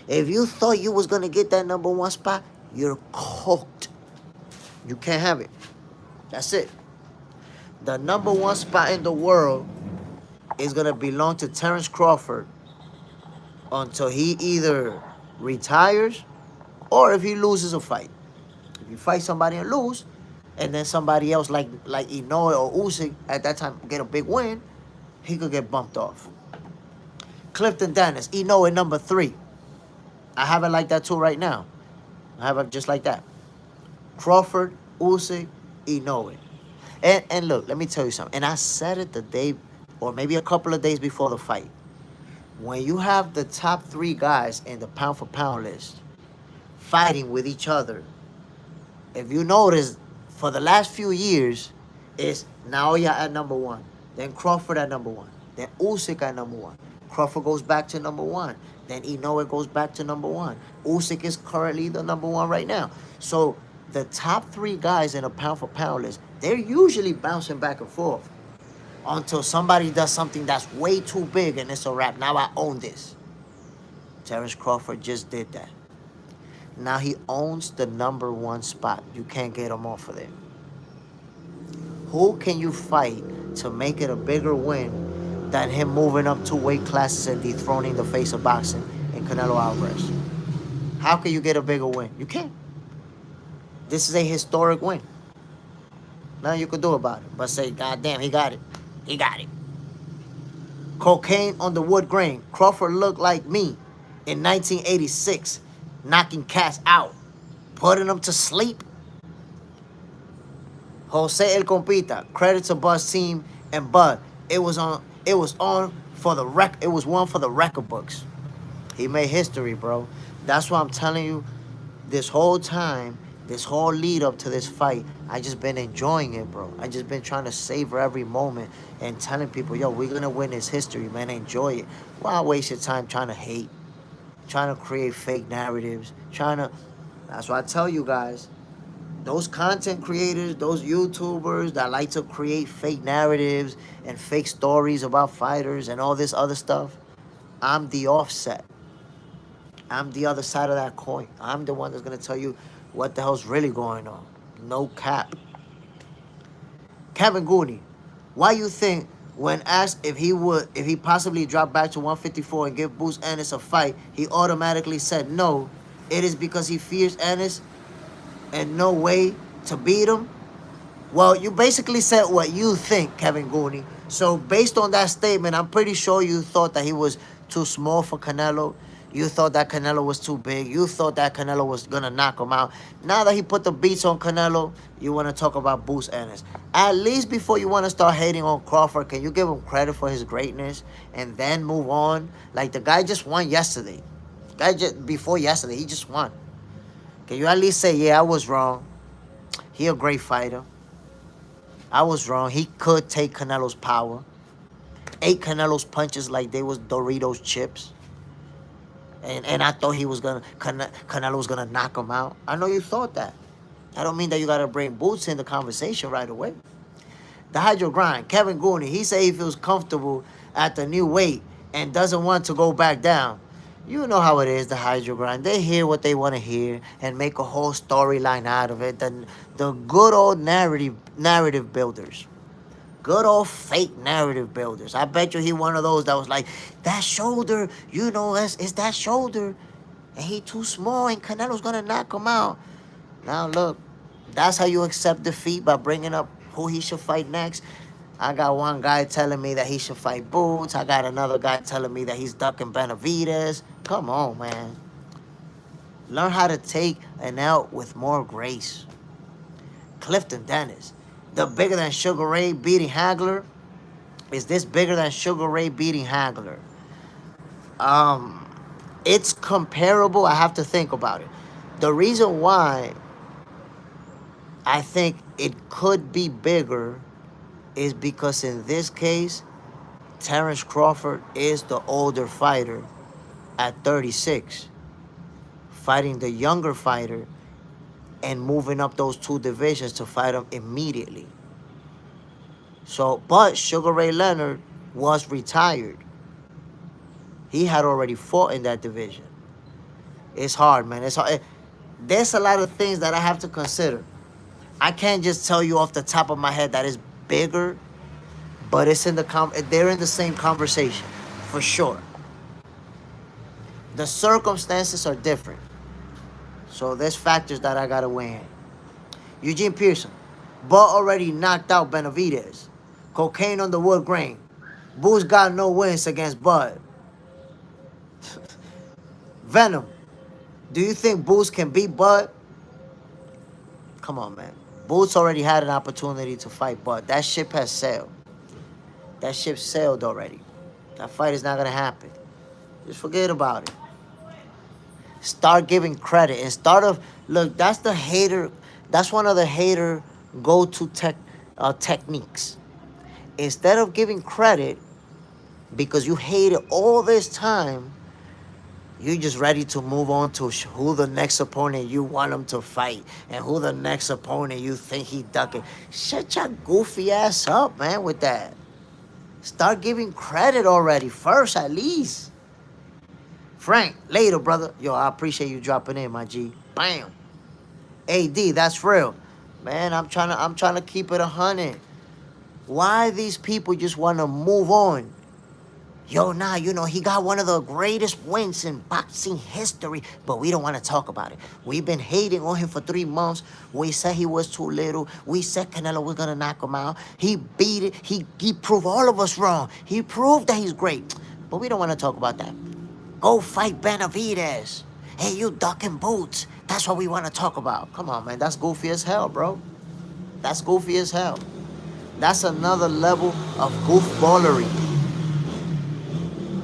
If you thought you was going to get that #1 spot, you're cooked. You can't have it. That's it. The #1 spot in the world is going to belong to Terence Crawford until he either retires or if he loses a fight. If you fight somebody and lose, and then somebody else like Inoue or Usyk at that time get a big win, he could get bumped off. Clifton Dennis, Inoue #3. I have it like that too right now. I have it just like that. Crawford, Usyk, Inoue. And look, let me tell you something. And I said it the day, or maybe a couple of days before the fight. When you have the top 3 guys in the pound for pound list fighting with each other, if you notice, for the last few years, it's Naoya at #1, then Crawford at #1, then Usyk at #1. Crawford goes back to #1, then Inoue goes back to #1. Usyk is currently the #1 right now. So the top 3 guys in a pound for pound list, they're usually bouncing back and forth until somebody does something that's way too big and it's a wrap. Now I own this. Terence Crawford just did that. Now he owns the #1 spot. You can't get him off of there. Who can you fight to make it a bigger win than him moving up 2 weight classes and dethroning the face of boxing in Canelo Alvarez? How can you get a bigger win? You can't. This is a historic win. Nothing you could do about it but say, God damn, he got it. He got it. Cocaine on the wood grain. Crawford looked like me in 1986, knocking cats out, putting them to sleep. Jose El Compita, credit to Bud's team and Bud. It was one for the record books. He made history, bro. That's why I'm telling you, this whole time, this whole lead up to this fight, I just been enjoying it, bro. I just been trying to savor every moment and telling people, yo, we're gonna win this history, man. Enjoy it. Why waste your time trying to hate, trying to create fake narratives, that's why I tell you guys, those content creators, those YouTubers that like to create fake narratives and fake stories about fighters and all this other stuff, I'm the offset. I'm the other side of that coin. I'm the one that's going to tell you what the hell's really going on. No cap. Kevin Gooney, why you think when asked if he possibly drop back to 154 and give Bruce Ennis a fight, he automatically said no? It is because he fears Ennis and no way to beat him? Well, you basically said what you think, Kevin Gooney. So based on that statement, I'm pretty sure you thought that he was too small for Canelo. You thought that Canelo was too big. You thought that Canelo was going to knock him out. Now that he put the beats on Canelo, you want to talk about Bruce Ennis. At least before you want to start hating on Crawford, can you give him credit for his greatness and then move on? Like, the guy just won yesterday. Before yesterday, he just won. Can you at least say, yeah, I was wrong. He a great fighter. I was wrong. He could take Canelo's power. Ate Canelo's punches like they was Doritos chips. And I thought Canelo was gonna knock him out. I know you thought that. I don't mean that you gotta bring Boots in the conversation right away. The Hydro Grind, Kevin Gooney, he said he feels comfortable at the new weight and doesn't want to go back down. You know how it is, the Hydro grind. They hear what they want to hear and make a whole storyline out of it. The good old narrative builders. Good old fake narrative builders. I bet you he one of those that was like, that shoulder, you know, it's that shoulder. And he too small and Canelo's gonna knock him out. Now look, that's how you accept defeat, by bringing up who he should fight next. I got one guy telling me that he should fight Boots. I got another guy telling me that he's ducking Benavidez. Come on, man. Learn how to take an L with more grace. Clifton Dennis. The bigger than Sugar Ray beating Hagler. Is this bigger than Sugar Ray beating Hagler? It's comparable. I have to think about it. The reason why I think it could be bigger is because in this case, Terence Crawford is the older fighter at 36, fighting the younger fighter and moving up those two divisions to fight him immediately. So, but Sugar Ray Leonard was retired. He had already fought in that division. It's hard, man. It's hard. There's a lot of things that I have to consider. I can't just tell you off the top of my head that it's bigger, but it's in they're in the same conversation, for sure. The circumstances are different. So there's factors that I gotta weigh in. Eugene Pearson. Bud already knocked out Benavidez. Cocaine on the wood grain. Boo's got no wins against Bud. Venom. Do you think Boots can beat Bud? Come on, man. Boots already had an opportunity to fight Bud. That ship has sailed. That ship sailed already. That fight is not going to happen. Just forget about it. Start giving credit. Instead of, look, that's the hater. That's one of the hater go-to techniques. Instead of giving credit because you hated all this time, you're just ready to move on to who the next opponent you want him to fight and who the next opponent you think he ducking. Shut your goofy ass up, man, with that. Start giving credit already, first at least. Frank, later, brother. Yo, I appreciate you dropping in, my G. Bam. AD, that's real. Man, I'm trying to keep it 100. Why these people just want to move on? Yo, nah, you know, he got one of the greatest wins in boxing history, but we don't want to talk about it. We've been hating on him for 3 months. We said he was too little. We said Canelo was going to knock him out. He beat it. He proved all of us wrong. He proved that he's great, but we don't want to talk about that. Go fight Benavidez. Hey, you ducking Boots. That's what we want to talk about. Come on, man. That's goofy as hell, bro. That's goofy as hell. That's another level of goofballery.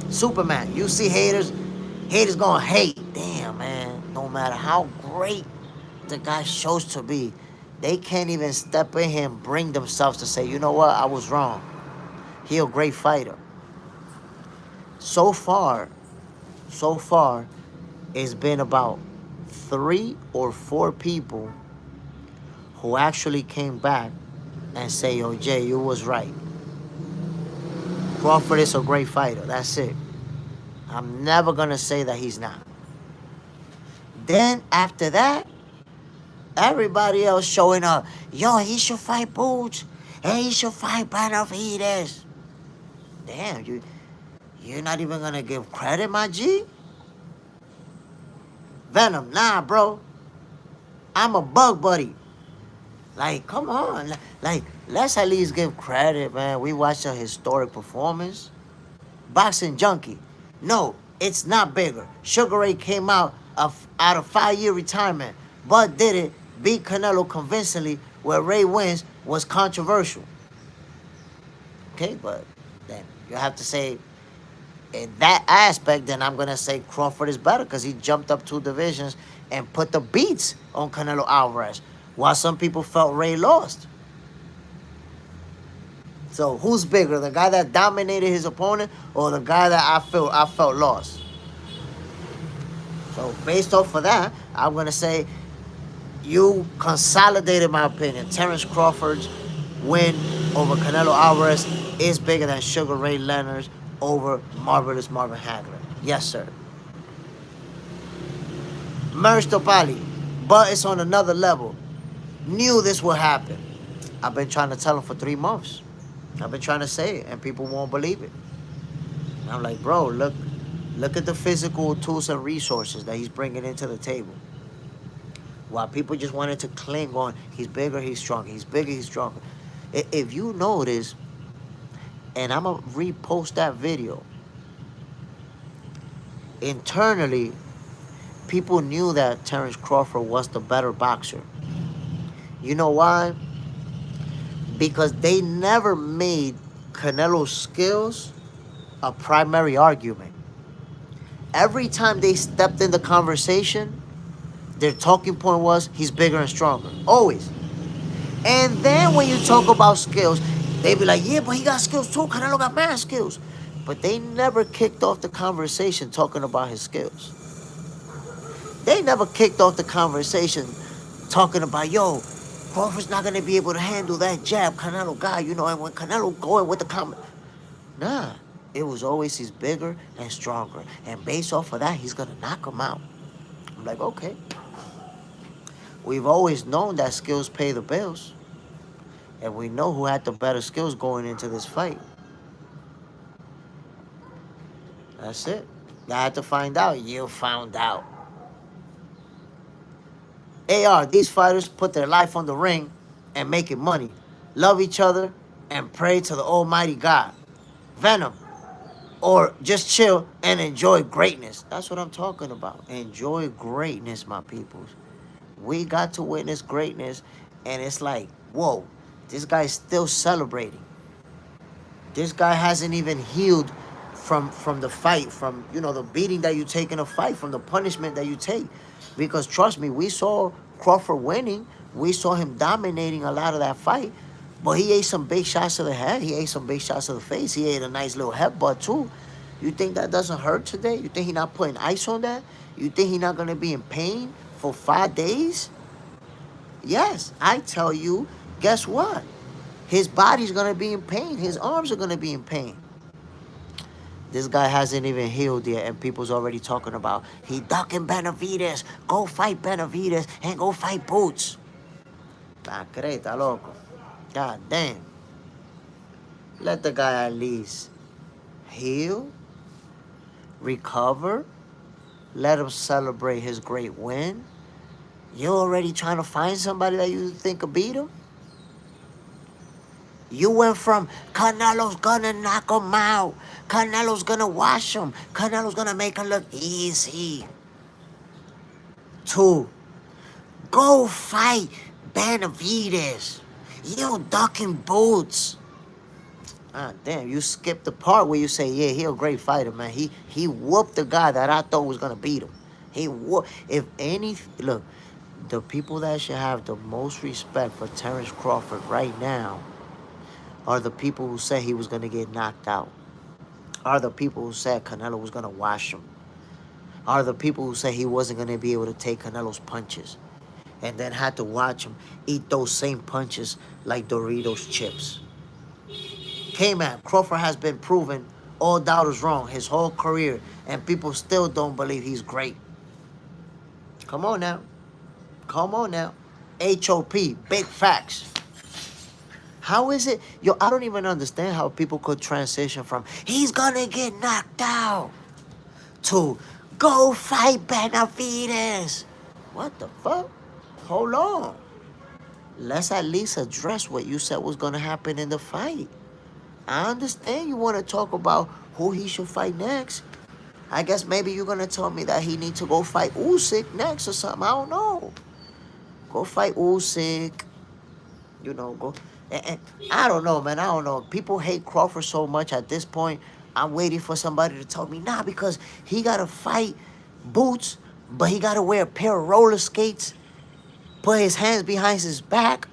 Superman, you see haters gonna hate. Damn, man. No matter how great the guy shows to be, they can't even step in here and bring themselves to say, you know what, I was wrong. He a great fighter. So far, it's been about 3 or 4 people who actually came back and say, yo, Jay, you was right. Crawford is a great fighter. That's it. I'm never going to say that he's not. Then, after that, everybody else showing up. Yo, he should fight Boots. Hey, he should fight Benavidez. Damn, you're not even going to give credit, my G? Venom, nah, bro. I'm a bug buddy. Like, come on. Like, let's at least give credit, man. We watched a historic performance. Boxing Junkie. No, it's not bigger. Sugar Ray came out of 5-year retirement. Bud did it, beat Canelo convincingly, where Ray wins was controversial. Okay, but then you have to say, in that aspect, then I'm going to say Crawford is better because he jumped up 2 divisions and put the beats on Canelo Alvarez, while some people felt Ray lost. So who's bigger, the guy that dominated his opponent or the guy that I felt lost? So based off of that, I'm going to say you consolidated my opinion. Terence Crawford's win over Canelo Alvarez is bigger than Sugar Ray Leonard's over Marvelous Marvin Hagler. Yes, sir. Merged Topali. But it's on another level. Knew this would happen. I've been trying to tell him for 3 months. I've been trying to say it, and people won't believe it. And I'm like, bro, look at the physical tools and resources that he's bringing into the table. While people just wanted to cling on, he's bigger, he's stronger, he's bigger, he's stronger. If you notice, and I'm going to repost that video, internally, people knew that Terence Crawford was the better boxer. You know why? Because they never made Canelo's skills a primary argument. Every time they stepped in the conversation, their talking point was, he's bigger and stronger. Always. And then when you talk about skills, they be like, yeah, but he got skills too. Canelo got mad skills. But they never kicked off the conversation talking about his skills. They never kicked off the conversation talking about, yo, Crawford's not going to be able to handle that jab Canelo got, you know, and when Canelo going with the comment. Nah, it was always he's bigger and stronger. And based off of that, he's going to knock him out. I'm like, okay. We've always known that skills pay the bills. And we know who had the better skills going into this fight. That's it. You had to find out. You found out. AR, these fighters put their life on the ring and making money. Love each other and pray to the almighty God. Venom, or just chill and enjoy greatness. That's what I'm talking about. Enjoy greatness, my peoples. We got to witness greatness, and it's like, whoa, this guy's still celebrating. This guy hasn't even healed from the fight, from, you know, the beating that you take in a fight, from the punishment that you take. Because trust me, we saw Crawford winning. We saw him dominating a lot of that fight. But he ate some big shots to the head. He ate some big shots to the face. He ate a nice little headbutt too. You think that doesn't hurt today? You think he's not putting ice on that? You think he's not going to be in pain for 5 days? Yes, I tell you, guess what? His body's going to be in pain. His arms are going to be in pain. This guy hasn't even healed yet, and people's already talking about, he ducking Benavidez. Go fight Benavidez and go fight Boots. Ah, creta, loco. God damn. Let the guy at least heal, recover, let him celebrate his great win. You already trying to find somebody that you think could beat him? You went from Canelo's gonna knock him out, Canelo's gonna wash him, Canelo's gonna make him look easy, to go fight Benavidez. You ducking Boots. Ah, damn, you skipped the part where you say, yeah, he a great fighter, man. He whooped the guy that I thought was gonna beat him. He whooped. If any, look, the people that should have the most respect for Terence Crawford right now are the people who said he was going to get knocked out, are the people who said Canelo was going to wash him, are the people who said he wasn't going to be able to take Canelo's punches, and then had to watch him eat those same punches like Doritos chips. K-Man, Crawford has been proven all doubters wrong his whole career, and people still don't believe he's great. Come on now. Come on now. HOP, big facts. How is it? Yo, I don't even understand how people could transition from he's gonna get knocked out to go fight Benavidez. What the fuck? Hold on. Let's at least address what you said was gonna happen in the fight. I understand you want to talk about who he should fight next. I guess maybe you're gonna tell me that he needs to go fight Usyk next or something. I don't know. Go fight Usyk. You know, go. And I don't know, man. I don't know. People hate Crawford so much at this point. I'm waiting for somebody to tell me, nah, because he got to fight Boots, but he got to wear a pair of roller skates, put his hands behind his back,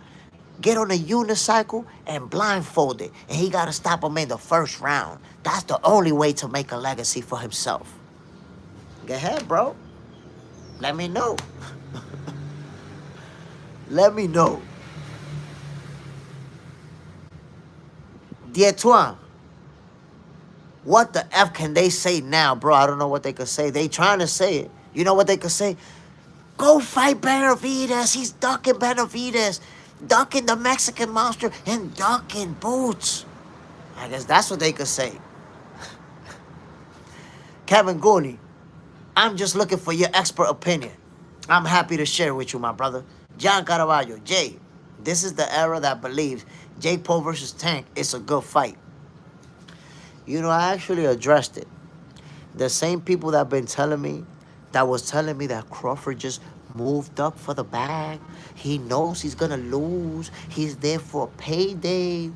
get on a unicycle, and blindfold it. And he got to stop him in the first round. That's the only way to make a legacy for himself. Go ahead, bro. Let me know. Let me know. Dietuan, what the F can they say now, bro? I don't know what they could say. They trying to say it. You know what they could say? Go fight Benavidez. He's ducking Benavidez, ducking the Mexican monster, and ducking Boots. I guess that's what they could say. Kevin Gooney, I'm just looking for your expert opinion. I'm happy to share with you, my brother. John Caraballo, Jay, this is the era that believes Jake Paul versus Tank is a good fight. You know, I actually addressed it. The same people that been telling me, that was telling me that Crawford just moved up for the bag. He knows he's gonna lose. He's there for a payday.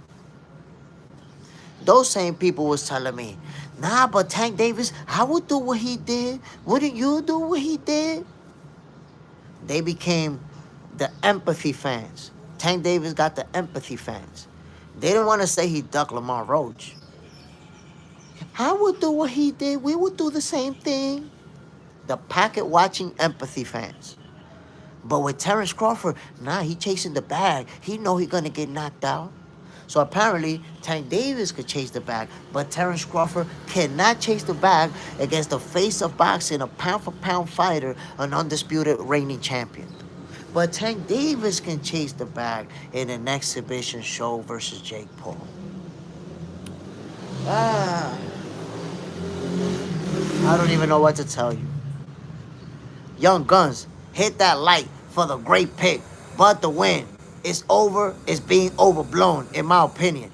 Those same people was telling me, nah, but Tank Davis, I would do what he did. Wouldn't you do what he did? They became the empathy fans. Tank Davis got the empathy fans. They didn't want to say he ducked Lamar Roach. I would do what he did. We would do the same thing. The pocket-watching empathy fans. But with Terrence Crawford, nah, he chasing the bag. He know he gonna get knocked out. So apparently, Tank Davis could chase the bag, but Terrence Crawford cannot chase the bag against the face of boxing, a pound-for-pound fighter, an undisputed reigning champion. But Tank Davis can chase the bag in an exhibition show versus Jake Paul. I don't even know what to tell you. Young Guns, hit that like for the great pick. But the win is over, is being overblown, in my opinion.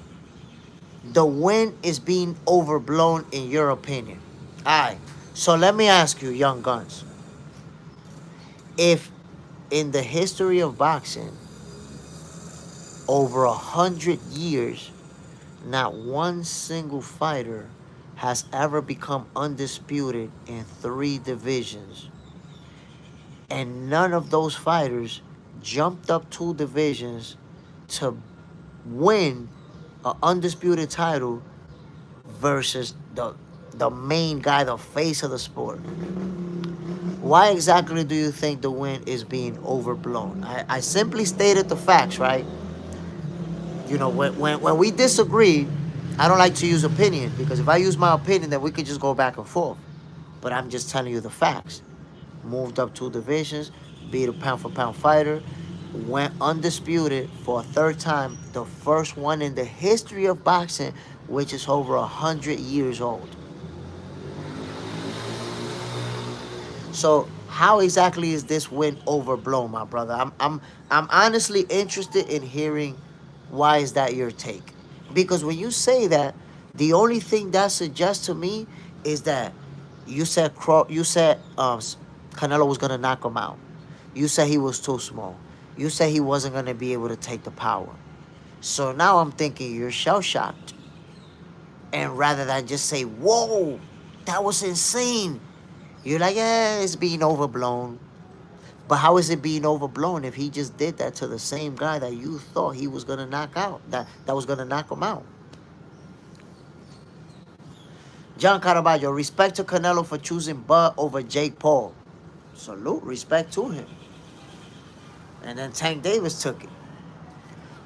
The win is being overblown in your opinion. Alright, so let me ask you, Young Guns. If in the history of boxing, over 100 years, not one single fighter has ever become undisputed in 3 divisions, and none of those fighters jumped up 2 divisions to win an undisputed title versus the main guy, the face of the sport. Why exactly do you think the win is being overblown? I simply stated the facts, right? You know, when we disagree, I don't like to use opinion, because if I use my opinion, then we could just go back and forth. But I'm just telling you the facts. Moved up 2 divisions, beat a pound-for-pound fighter, went undisputed for a 3rd time, the first one in the history of boxing, which is over 100 years old. So how exactly is this win overblown, my brother? I'm honestly interested in hearing why is that your take. Because when you say that, the only thing that suggests to me is that you said Canelo was gonna knock him out. You said he was too small. You said he wasn't gonna be able to take the power. So now I'm thinking you're shell-shocked. And rather than just say, whoa, that was insane, you're like, yeah, it's being overblown. But how is it being overblown if he just did that to the same guy that you thought he was gonna knock out, that was gonna knock him out? John Caraballo, respect to Canelo for choosing Bud over Jake Paul. Salute, respect to him. And then Tank Davis took it.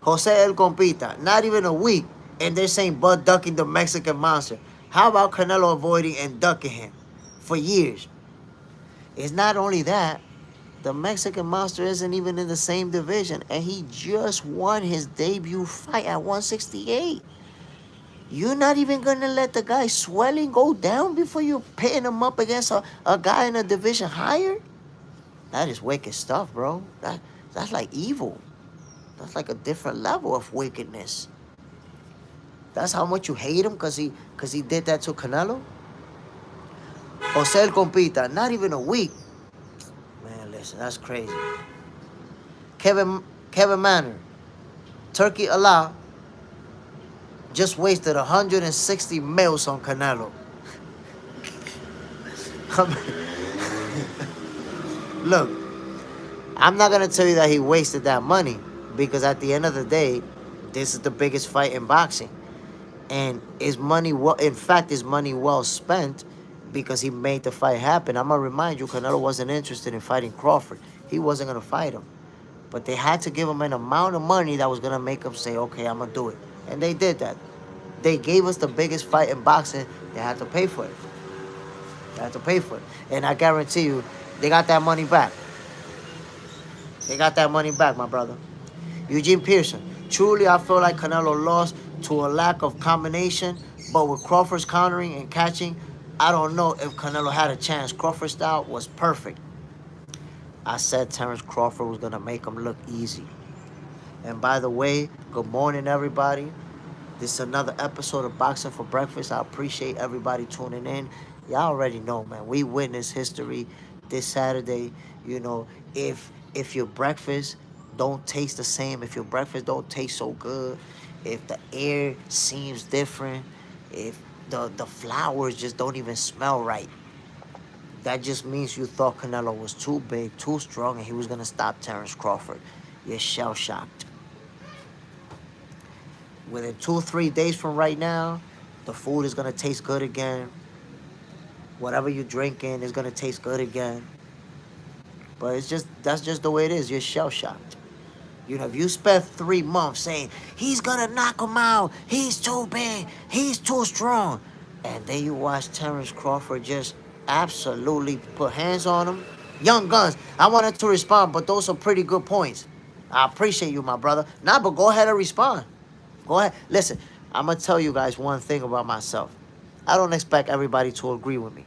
Jose El Compita, not even a week, and they're saying Bud ducking the Mexican monster. How about Canelo avoiding and ducking him for years? It's not only that, the Mexican monster isn't even in the same division, and he just won his debut fight at 168. You're not even going to let the guy's swelling go down before you're pitting him up against a guy in a division higher? That is wicked stuff, bro. That's like evil. That's like a different level of wickedness. That's how much you hate him because he did that to Canelo? Jose El Compita, not even a week. Man, listen, that's crazy. Kevin Manor, Turkey Allah just wasted 160 mils on Canelo. Look, I'm not going to tell you that he wasted that money, because at the end of the day, this is the biggest fight in boxing. And is money well spent, because he made the fight happen. I'm going to remind you, Canelo wasn't interested in fighting Crawford. He wasn't going to fight him. But they had to give him an amount of money that was going to make him say, okay, I'm going to do it. And they did that. They gave us the biggest fight in boxing. They had to pay for it. They had to pay for it. And I guarantee you, they got that money back. They got that money back, my brother. Eugene Pearson. Truly, I feel like Canelo lost to a lack of combination, but with Crawford's countering and catching, I don't know if Canelo had a chance. Crawford's style was perfect. I said Terence Crawford was going to make him look easy. And by the way, good morning, everybody. This is another episode of Boxing for Breakfast. I appreciate everybody tuning in. Y'all already know, man. We witnessed history this Saturday. You know, if your breakfast don't taste the same, if your breakfast don't taste so good, if the air seems different, if the flowers just don't even smell right, that just means you thought Canelo was too big, too strong, and he was gonna stop Terence Crawford. You're shell shocked. Within 2-3 days from right now, the food is gonna taste good again. Whatever you're drinking is gonna taste good again. But that's just the way it is. You're shell shocked. You know, if you spent 3 months saying he's gonna knock him out, he's too big, he's too strong, and then you watch Terence Crawford just absolutely put hands on him. Young Guns, I wanted to respond, but those are pretty good points. I appreciate you, my brother. Nah, but go ahead and respond. Go ahead. Listen, I'm going to tell you guys one thing about myself. I don't expect everybody to agree with me.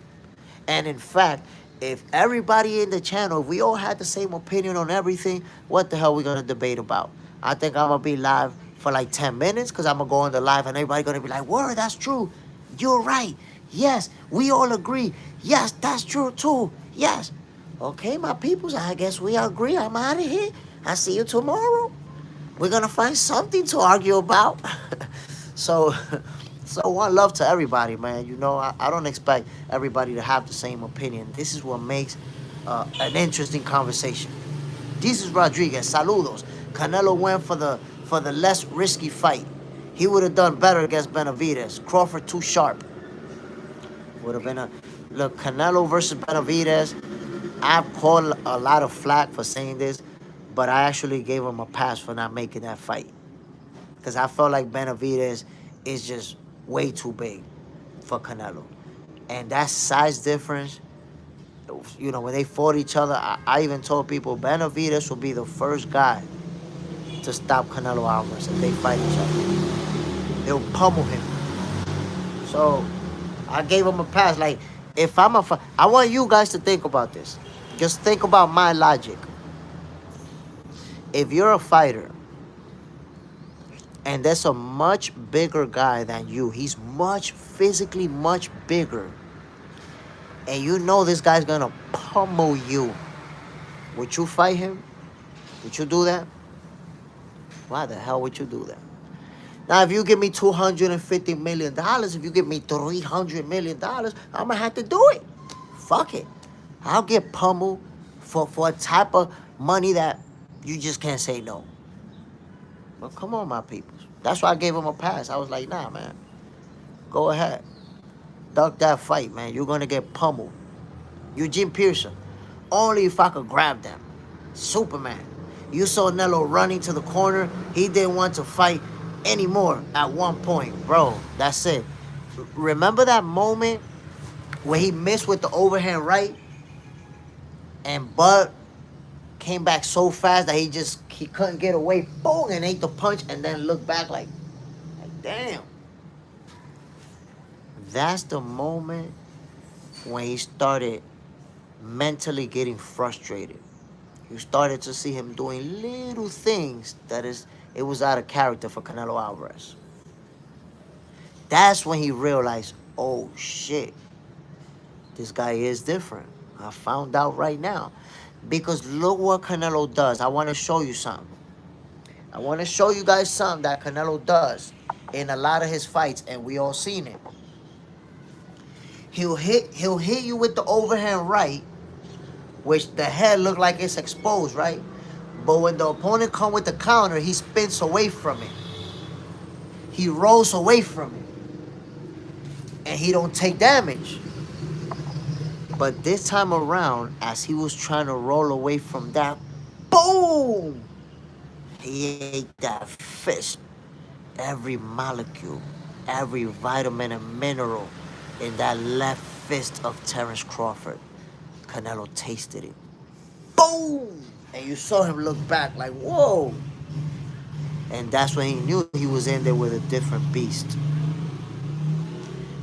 And in fact, if everybody in the channel, if we all had the same opinion on everything, what the hell are we going to debate about? I think I'm going to be live for like 10 minutes because I'm going to go on the live and everybody going to be like, word, that's true. You're right. Yes, we all agree. Yes, that's true too. Yes. Okay, my peoples, I guess we agree. I'm out of here. I'll see you tomorrow. We're going to find something to argue about. So one love to everybody, man. You know, I don't expect everybody to have the same opinion. This is what makes an interesting conversation. This is Rodriguez. Saludos. Canelo went for the less risky fight. He would have done better against Benavidez. Crawford too sharp. Would have been a... Look, Canelo versus Benavidez, I've called a lot of flack for saying this, but I actually gave him a pass for not making that fight. Because I felt like Benavidez is just way too big for Canelo. And that size difference, you know, when they fought each other, I even told people Benavidez will be the first guy to stop Canelo Alvarez if they fight each other. They'll pummel him. So I gave him a pass. Like, if I'm a fighter, I want you guys to think about this. Just think about my logic. If you're a fighter and there's a much bigger guy than you, he's physically much bigger, and you know this guy's gonna pummel you, would you fight him? Would you do that? Why the hell would you do that? Now, if you give me $250 million, if you give me $300 million, I'm gonna have to do it. Fuck it. I'll get pummeled for a type of money that you just can't say no. But come on, my people. That's why I gave him a pass. I was like, nah, man. Go ahead. Duck that fight, man. You're gonna get pummeled. Eugene Pearson. Only if I could grab them. Superman. You saw Nello running to the corner. He didn't want to fight anymore at one point. Bro, that's it. Remember that moment where he missed with the overhand right? And Bud came back so fast that he couldn't get away. Boom! And ate the punch and then looked back like damn. That's the moment when he started mentally getting frustrated. You started to see him doing little things it was out of character for Canelo Alvarez. That's when he realized, oh shit, this guy is different. I found out right now. Because look what Canelo does. I want to show you something. I want to show you guys something that Canelo does in a lot of his fights, and we all seen it. He'll hit you with the overhand right, which the head look like it's exposed, right? But when the opponent come with the counter, he spins away from it. He rolls away from it. And he don't take damage. But this time around, as he was trying to roll away from that, boom! He ate that fist. Every molecule, every vitamin and mineral in that left fist of Terence Crawford. Canelo tasted it. Boom! And you saw him look back like, whoa. And that's when he knew he was in there with a different beast.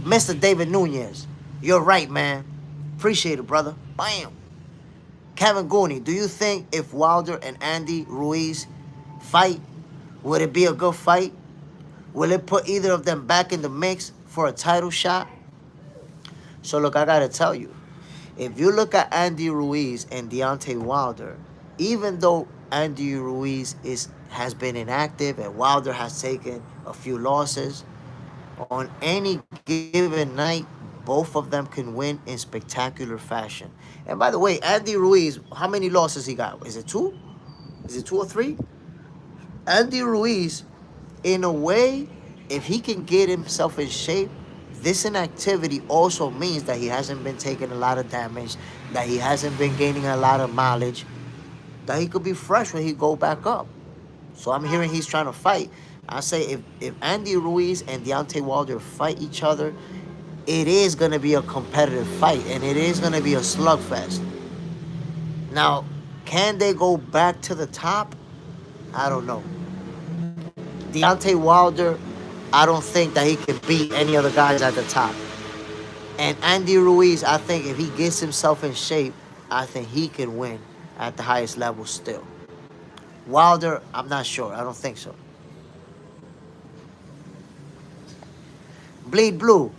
Mr. David Nunez, you're right, man. Appreciate it, brother. Bam. Kevin Gooney, do you think if Wilder and Andy Ruiz fight, would it be a good fight? Will it put either of them back in the mix for a title shot? So look, I gotta tell you, if you look at Andy Ruiz and Deontay Wilder, even though Andy Ruiz has been inactive and Wilder has taken a few losses, on any given night, both of them can win in spectacular fashion. And by the way, Andy Ruiz, how many losses he got? Is it two? Is it two or three? Andy Ruiz, in a way, if he can get himself in shape, this inactivity also means that he hasn't been taking a lot of damage, that he hasn't been gaining a lot of mileage, that he could be fresh when he go back up. So I'm hearing he's trying to fight. I say if Andy Ruiz and Deontay Wilder fight each other, it is going to be a competitive fight, and it is going to be a slugfest. Now, can they go back to the top? I don't know. Deontay Wilder, I don't think that he can beat any other guys at the top. And Andy Ruiz, I think if he gets himself in shape, I think he can win at the highest level still. Wilder, I'm not sure. I don't think so. Bleed Blue.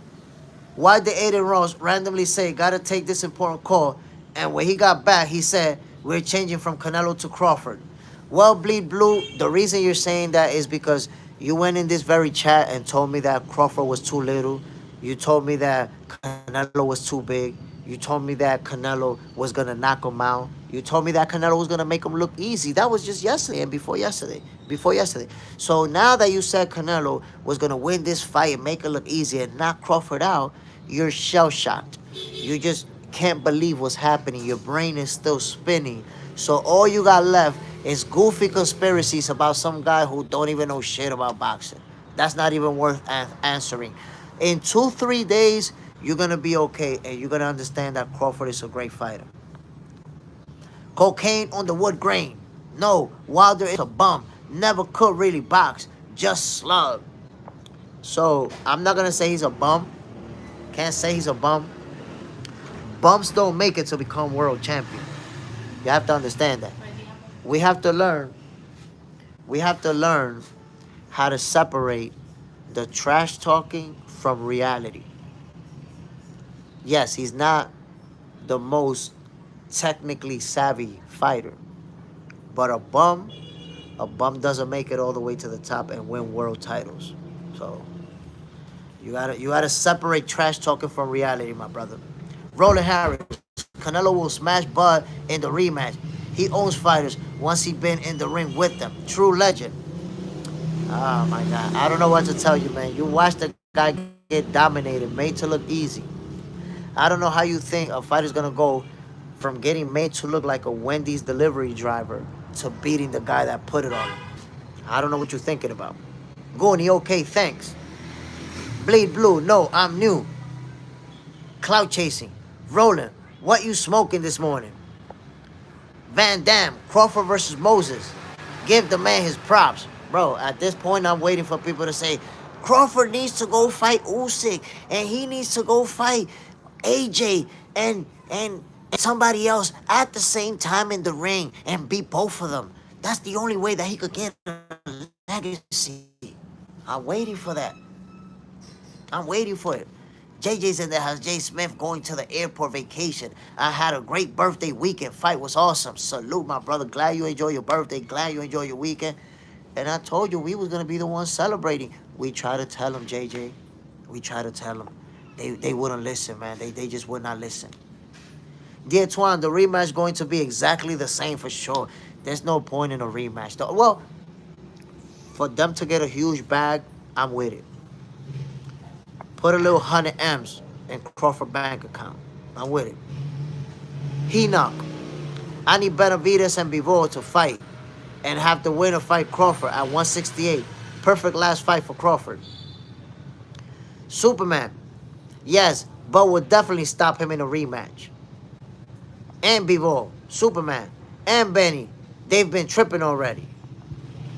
Why did Aiden Ross randomly say, gotta take this important call? And when he got back, he said, we're changing from Canelo to Crawford. Well, Bleed Blue, the reason you're saying that is because you went in this very chat and told me that Crawford was too little. You told me that Canelo was too big. You told me that Canelo was going to knock him out. You told me that Canelo was going to make him look easy. That was just yesterday and before yesterday. Before yesterday. So now that you said Canelo was going to win this fight and make it look easy and knock Crawford out, you're shell-shocked. You just can't believe what's happening. Your brain is still spinning. So all you got left is goofy conspiracies about some guy who don't even know shit about boxing. That's not even worth answering. In 2-3 days, you're going to be okay, and you're going to understand that Crawford is a great fighter. Cocaine on the wood grain. No, Wilder is a bum. Never could really box. Just slug. So, I'm not going to say he's a bum. Can't say he's a bum. Bums don't make it to become world champion. You have to understand that. We have to learn. We have to learn how to separate the trash talking from reality. Yes, he's not the most technically savvy fighter, but a bum doesn't make it all the way to the top and win world titles. So you gotta separate trash talking from reality, my brother. Roland Harris, Canelo will smash Bud in the rematch. He owns fighters once he been in the ring with them. True legend. Oh my God, I don't know what to tell you, man. You watch the guy get dominated, made to look easy. I don't know how you think a fighter's gonna go from getting made to look like a Wendy's delivery driver to beating the guy that put it on him. I don't know what you're thinking about. Gooney, okay, thanks. Bleed Blue, no, I'm new. Cloud chasing. Roland, what you smoking this morning? Van Damme, Crawford versus Moses. Give the man his props. Bro, at this point, I'm waiting for people to say, Crawford needs to go fight Usyk, and he needs to go fight AJ and somebody else at the same time in the ring and beat both of them. That's the only way that he could get a legacy. I'm waiting for that. I'm waiting for it. JJ's in the house. Jay Smith going to the airport vacation. I had a great birthday weekend. Fight was awesome. Salute, my brother. Glad you enjoy your birthday. Glad you enjoy your weekend. And I told you we was going to be the ones celebrating. We tried to tell him, JJ. We tried to tell him. They wouldn't listen, man. They just would not listen. Dear Twan, the rematch going to be exactly the same for sure. There's no point in a rematch. Well, for them to get a huge bag, I'm with it. Put a little 100 M's in Crawford bank account. I'm with it. Enoch. I need Benavidez and Bivol to fight and have the winner fight Crawford at 168. Perfect last fight for Crawford. Superman. Yes, but will definitely stop him in a rematch. And Bivol, Superman, and Benny. They've been tripping already.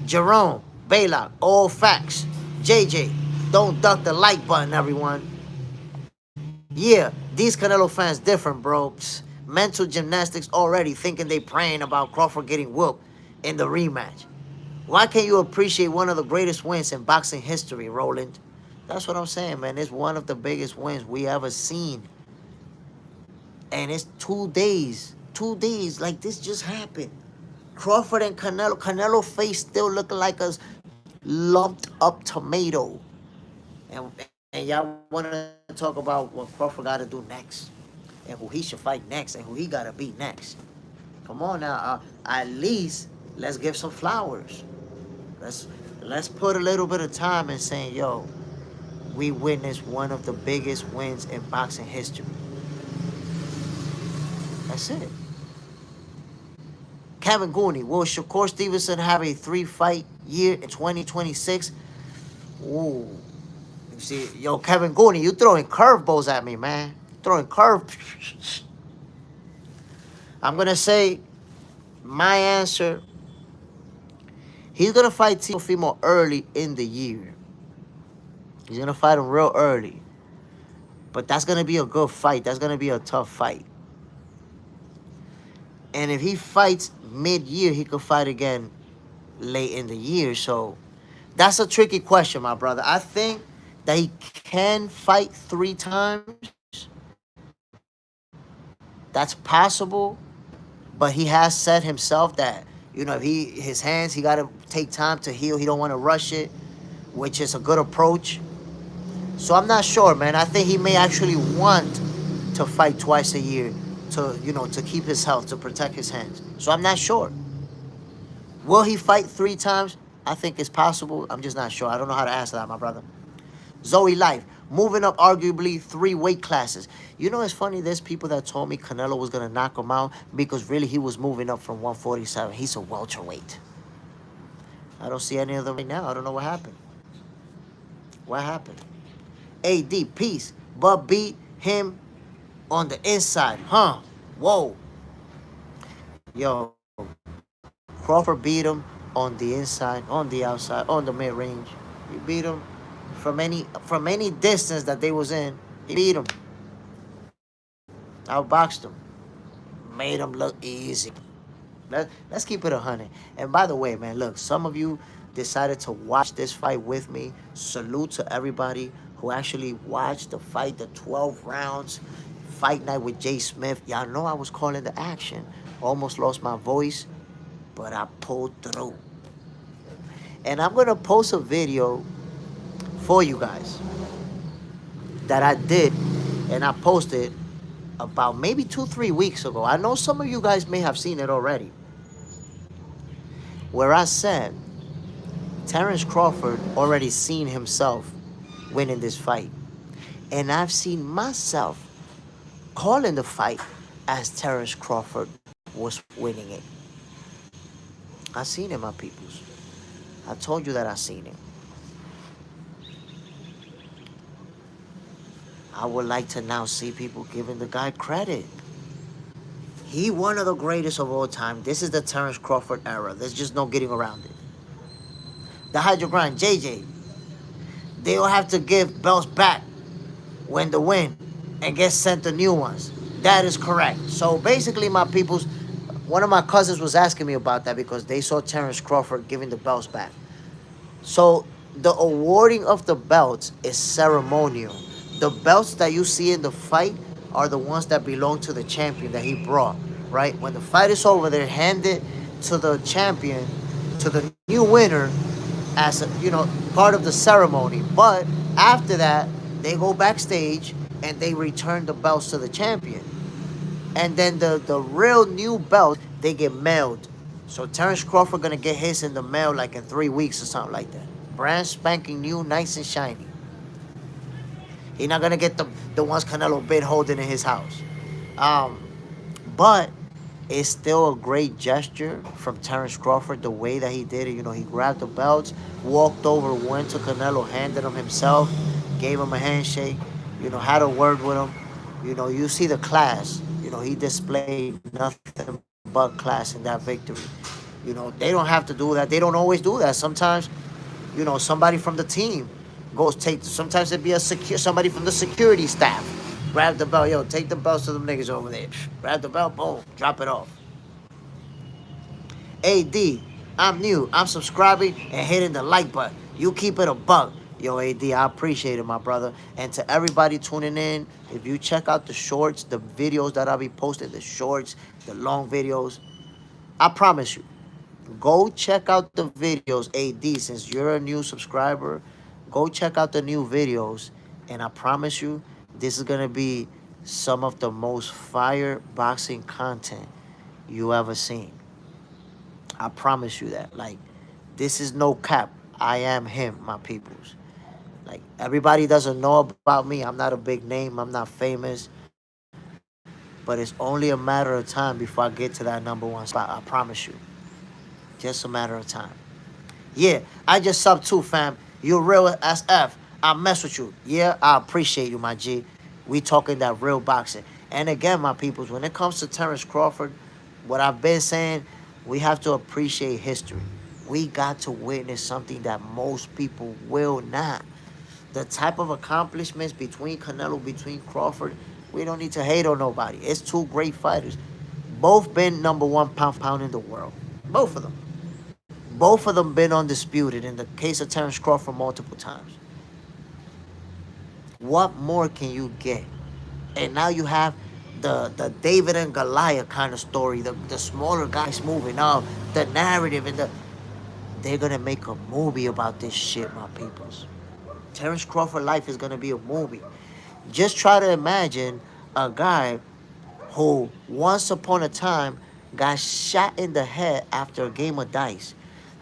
Jerome, Baylock, all facts. JJ, don't duck the like button, everyone. Yeah, these Canelo fans different, bro. Psst, mental gymnastics already thinking they praying about Crawford getting whooped in the rematch. Why can't you appreciate one of the greatest wins in boxing history, Roland? That's what I'm saying, man. It's one of the biggest wins we ever seen. And it's 2 days. 2 days. Like, this just happened. Crawford and Canelo. Canelo face still looking like a lumped up tomato. And y'all want to talk about what Crawford got to do next. And who he should fight next. And who he got to beat next. Come on now. At least, let's give some flowers. Let's let's put a little bit of time in saying, yo, we witnessed one of the biggest wins in boxing history. That's it. Kevin Gooney, will Shakur Stevenson have a 3-fight year in 2026? Ooh. You see, yo, Kevin Gooney, you throwing curveballs at me, man. Throwing curve. I'm going to say my answer. He's going to fight Teofimo early in the year. He's going to fight him real early. But that's going to be a good fight. That's going to be a tough fight. And if he fights mid-year, he could fight again late in the year. So that's a tricky question, my brother. I think that he can fight 3 times. That's possible. But he has said himself that, you know, if his hands, he got to take time to heal. He don't want to rush it, which is a good approach. So I'm not sure, man. I think he may actually want to fight twice a year to, you know, to keep his health, to protect his hands. So I'm not sure. Will he fight 3 times? I think it's possible. I'm just not sure. I don't know how to answer that, my brother. Zoe Life, moving up arguably 3 weight classes. You know, it's funny, there's people that told me Canelo was going to knock him out because really he was moving up from 147. He's a welterweight. I don't see any of them right now. I don't know what happened. What happened? AD, peace. Bud beat him on the inside. Huh? Whoa. Yo, Crawford beat him on the inside, on the outside, on the mid-range. He beat him from any distance that they was in. He beat him. Outboxed him. Made him look easy. Let's keep it 100. And by the way, man, look, some of you decided to watch this fight with me. Salute to everybody who actually watched the fight, the 12 rounds, fight night with Jay Smith. Y'all know I was calling the action. Almost lost my voice, but I pulled through. And I'm going to post a video for you guys that I did, and I posted about maybe 2-3 weeks ago. I know some of you guys may have seen it already, where I said Terence Crawford already seen himself winning this fight. And I've seen myself calling the fight as Terence Crawford was winning it. I seen it, my peoples. I told you that I seen it. I would like to now see people giving the guy credit. He one of the greatest of all time. This is the Terence Crawford era. There's just no getting around it. The Hydro Grind, JJ. They'll have to give belts back when they win and get sent the new ones. That is correct. So basically, my peoples, one of my cousins was asking me about that because they saw Terence Crawford giving the belts back. So the awarding of the belts is ceremonial. The belts that you see in the fight are the ones that belong to the champion that he brought, right? When the fight is over, they're handed to the champion, to the new winner, as a, you know, part of the ceremony. But after that, they go backstage and they return the belts to the champion. And then the real new belt, they get mailed. So Terence Crawford gonna get his in the mail like in 3 weeks or something like that. Brand spanking new, nice and shiny. He's not gonna get the ones Canelo been holding in his house. But it's still a great gesture from Terence Crawford, the way that he did it. You know, he grabbed the belts, walked over, went to Canelo, handed him himself, gave him a handshake, you know, had a word with him. You know, you see the class. You know, he displayed nothing but class in that victory. You know, they don't have to do that. They don't always do that. Sometimes, you know, somebody from the team goes take. Sometimes it'd be somebody from the security staff. Grab the belt, yo, take the belts to them niggas over there. Grab the belt, boom, drop it off. AD, I'm new. I'm subscribing and hitting the like button. You keep it a buck. Yo, AD, I appreciate it, my brother. And to everybody tuning in, if you check out the shorts, the videos that I'll be posting, the shorts, the long videos, I promise you, go check out the videos, AD, since you're a new subscriber. Go check out the new videos. And I promise you, this is going to be some of the most fire boxing content you ever seen. I promise you that. Like, this is no cap. I am him, my peoples. Like, everybody doesn't know about me. I'm not a big name. I'm not famous. But it's only a matter of time before I get to that #1 spot. I promise you. Just a matter of time. Yeah, I just sub too, fam. You're real as F. I mess with you. Yeah, I appreciate you, my G. We talking that real boxing. And again, my peoples, when it comes to Terrence Crawford, what I've been saying, we have to appreciate history. We got to witness something that most people will not. The type of accomplishments between Canelo, between Crawford, we don't need to hate on nobody. It's two great fighters. Both been #1 pound for pound in the world. Both of them. Both of them been undisputed. In the case of Terrence Crawford, multiple times. What more can you get? And now you have the David and Goliath kind of story. The smaller guys moving up. The narrative and they're gonna make a movie about this shit, my peoples. Terrence Crawford life is gonna be a movie. Just try to imagine a guy who once upon a time got shot in the head after a game of dice.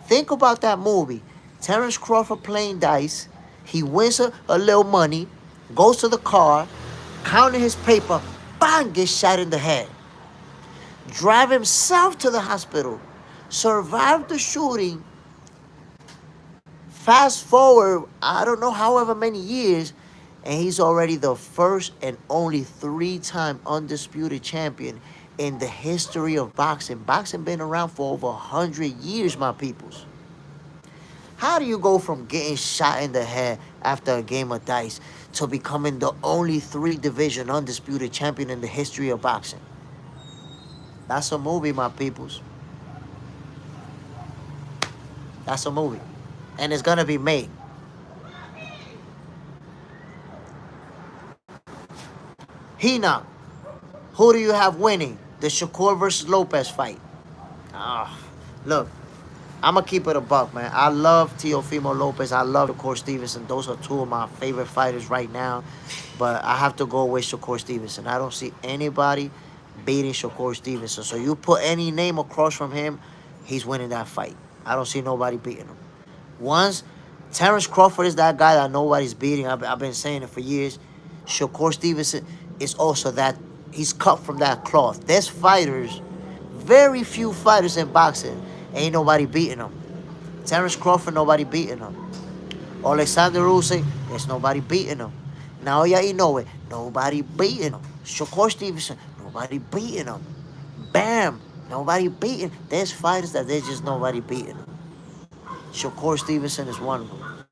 Think about that movie. Terrence Crawford playing dice. He wins a little money, goes to the car, counting his paper, bang, gets shot in the head. Drive himself to the hospital, survive the shooting. Fast forward, I don't know, however many years, and he's already the first and only 3-time undisputed champion in the history of boxing. Boxing been around for over 100 years, my peoples. How do you go from getting shot in the head after a game of dice to becoming the only 3-division undisputed champion in the history of boxing? That's a movie, my peoples. That's a movie. And it's gonna be made. Hina, who do you have winning the Shakur versus Lopez fight? Ah, look, I'm gonna keep it a buck, man. I love Teofimo Lopez. I love Shakur Stevenson. Those are two of my favorite fighters right now. But I have to go with Shakur Stevenson. I don't see anybody beating Shakur Stevenson. So you put any name across from him, he's winning that fight. I don't see nobody beating him. Once Terrence Crawford is that guy that nobody's beating. I've been saying it for years. Shakur Stevenson is also that. He's cut from that cloth. There's fighters, very few fighters in boxing. Ain't nobody beating him. Terrence Crawford, nobody beating him. Alexander Usyk, there's nobody beating him. Naoya Inoue, nobody beating him. Shakur Stevenson, nobody beating him. Bam, nobody beating. There's fighters that there's just nobody beating him. Shakur Stevenson is one of them.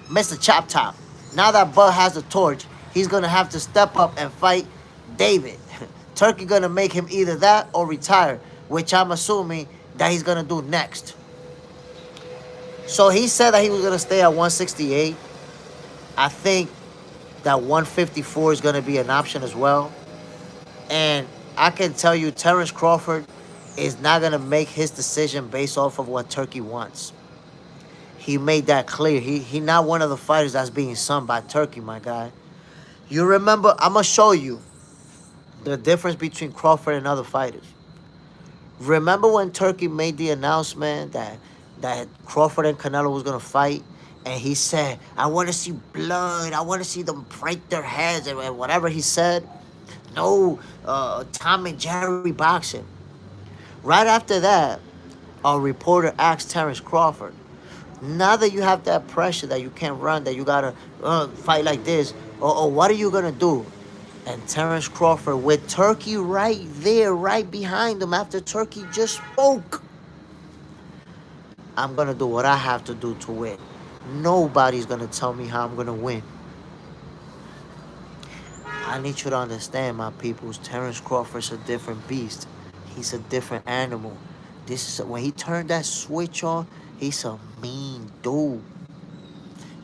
Mr. Chop Top. Now that Bud has the torch, he's going to have to step up and fight David. Turkey going to make him either that or retire, which I'm assuming that he's going to do next. So he said that he was going to stay at 168. I think that 154 is going to be an option as well. And I can tell you Terrence Crawford is not going to make his decision based off of what Turkey wants. He made that clear. He not one of the fighters that's being summoned by Turkey, my guy. You remember, I'm going to show you the difference between Crawford and other fighters. Remember when Turkey made the announcement that Crawford and Canelo was going to fight? And he said, I want to see blood. I want to see them break their heads and whatever he said. No Tom and Jerry boxing. Right after that, a reporter asked Terrence Crawford, now that you have that pressure that you can't run, that you got to fight like this, or what are you going to do? And Terence Crawford with Turkey right there, right behind him after Turkey just spoke. I'm gonna do what I have to do to win. Nobody's gonna tell me how I'm gonna win. I need you to understand, my peoples, Terence Crawford's a different beast. He's a different animal. When he turned that switch on, he's a mean dude.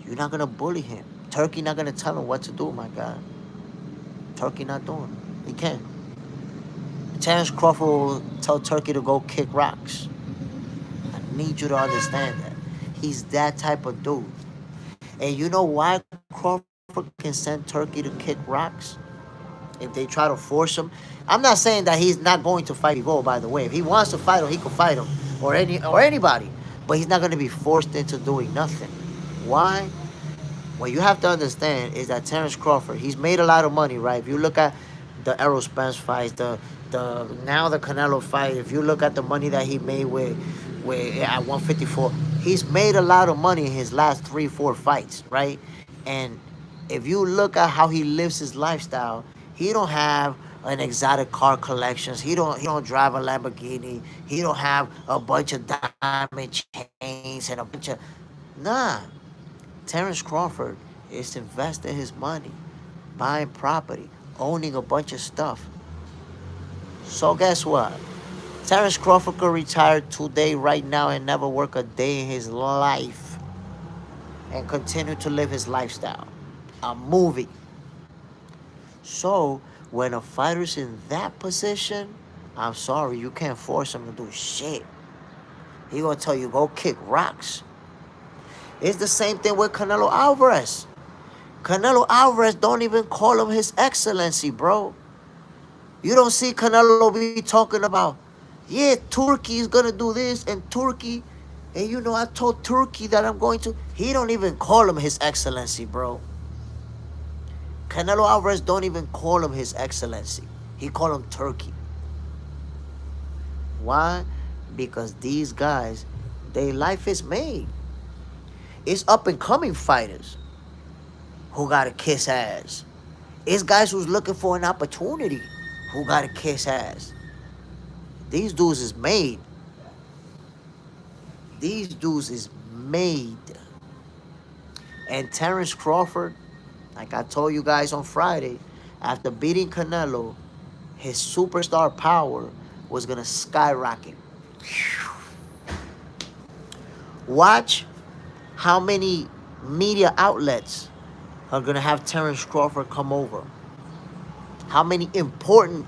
You're not gonna bully him. Turkey not gonna tell him what to do, my God. Turkey not doing it. He can't. Terence Crawford will tell Turkey to go kick rocks. I need you to understand that. He's that type of dude. And you know why Crawford can send Turkey to kick rocks? If they try to force him. I'm not saying that he's not going to fight Bivol, by the way. If he wants to fight him, he could fight him. Or anybody. But he's not gonna be forced into doing nothing. Why? What you have to understand is that Terence Crawford, he's made a lot of money, right? If you look at the Errol Spence fights, the Canelo fight, if you look at the money that he made with at 154, he's made a lot of money in his last 3-4 fights, right? And if you look at how he lives his lifestyle, he don't have an exotic car collections. He don't drive a Lamborghini. He don't have a bunch of diamond chains and a bunch of nah. Terence Crawford is investing his money, buying property, owning a bunch of stuff. So guess what? Terence Crawford could retire today, right now, and never work a day in his life and continue to live his lifestyle. A movie. So when a fighter's in that position, I'm sorry, you can't force him to do shit. He gonna tell you go kick rocks. It's the same thing with Canelo Alvarez. Canelo Alvarez don't even call him his excellency, bro. You don't see Canelo be talking about, yeah, Turkey is gonna do this and Turkey, and you know I told Turkey that I'm going to. He don't even call him his excellency, bro. Canelo Alvarez don't even call him his excellency. He call him Turkey. Why? Because these guys, their life is made. It's up and coming fighters who gotta kiss ass. It's guys who's looking for an opportunity who gotta kiss ass. These dudes is made. These dudes is made. And Terence Crawford, like I told you guys on Friday, after beating Canelo, his superstar power was gonna skyrocket. Watch how many media outlets are gonna have Terence Crawford come over. How many important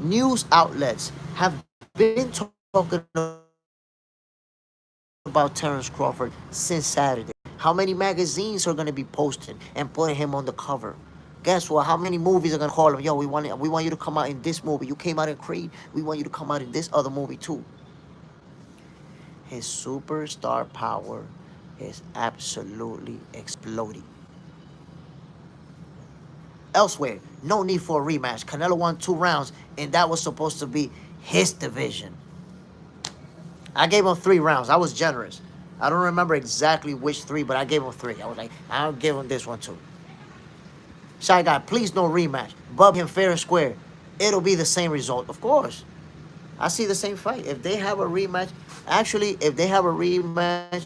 news outlets have been talking about Terence Crawford since Saturday? How many magazines are going to be posting and putting him on the cover? Guess what? How many movies are going to call him? Yo, we want you to come out in this movie. You came out in Creed. We want you to come out in this other movie too. His superstar power is absolutely exploding. Elsewhere, no need for a rematch. Canelo won 2 rounds, and that was supposed to be his division. I gave him 3 rounds. I was generous. I don't remember exactly which 3, but I gave him 3. I was like, I'll give him this one too. Shy Guy, please no rematch. Bub him fair and square. It'll be the same result. Of course. I see the same fight. If they have a rematch, actually, if they have a rematch,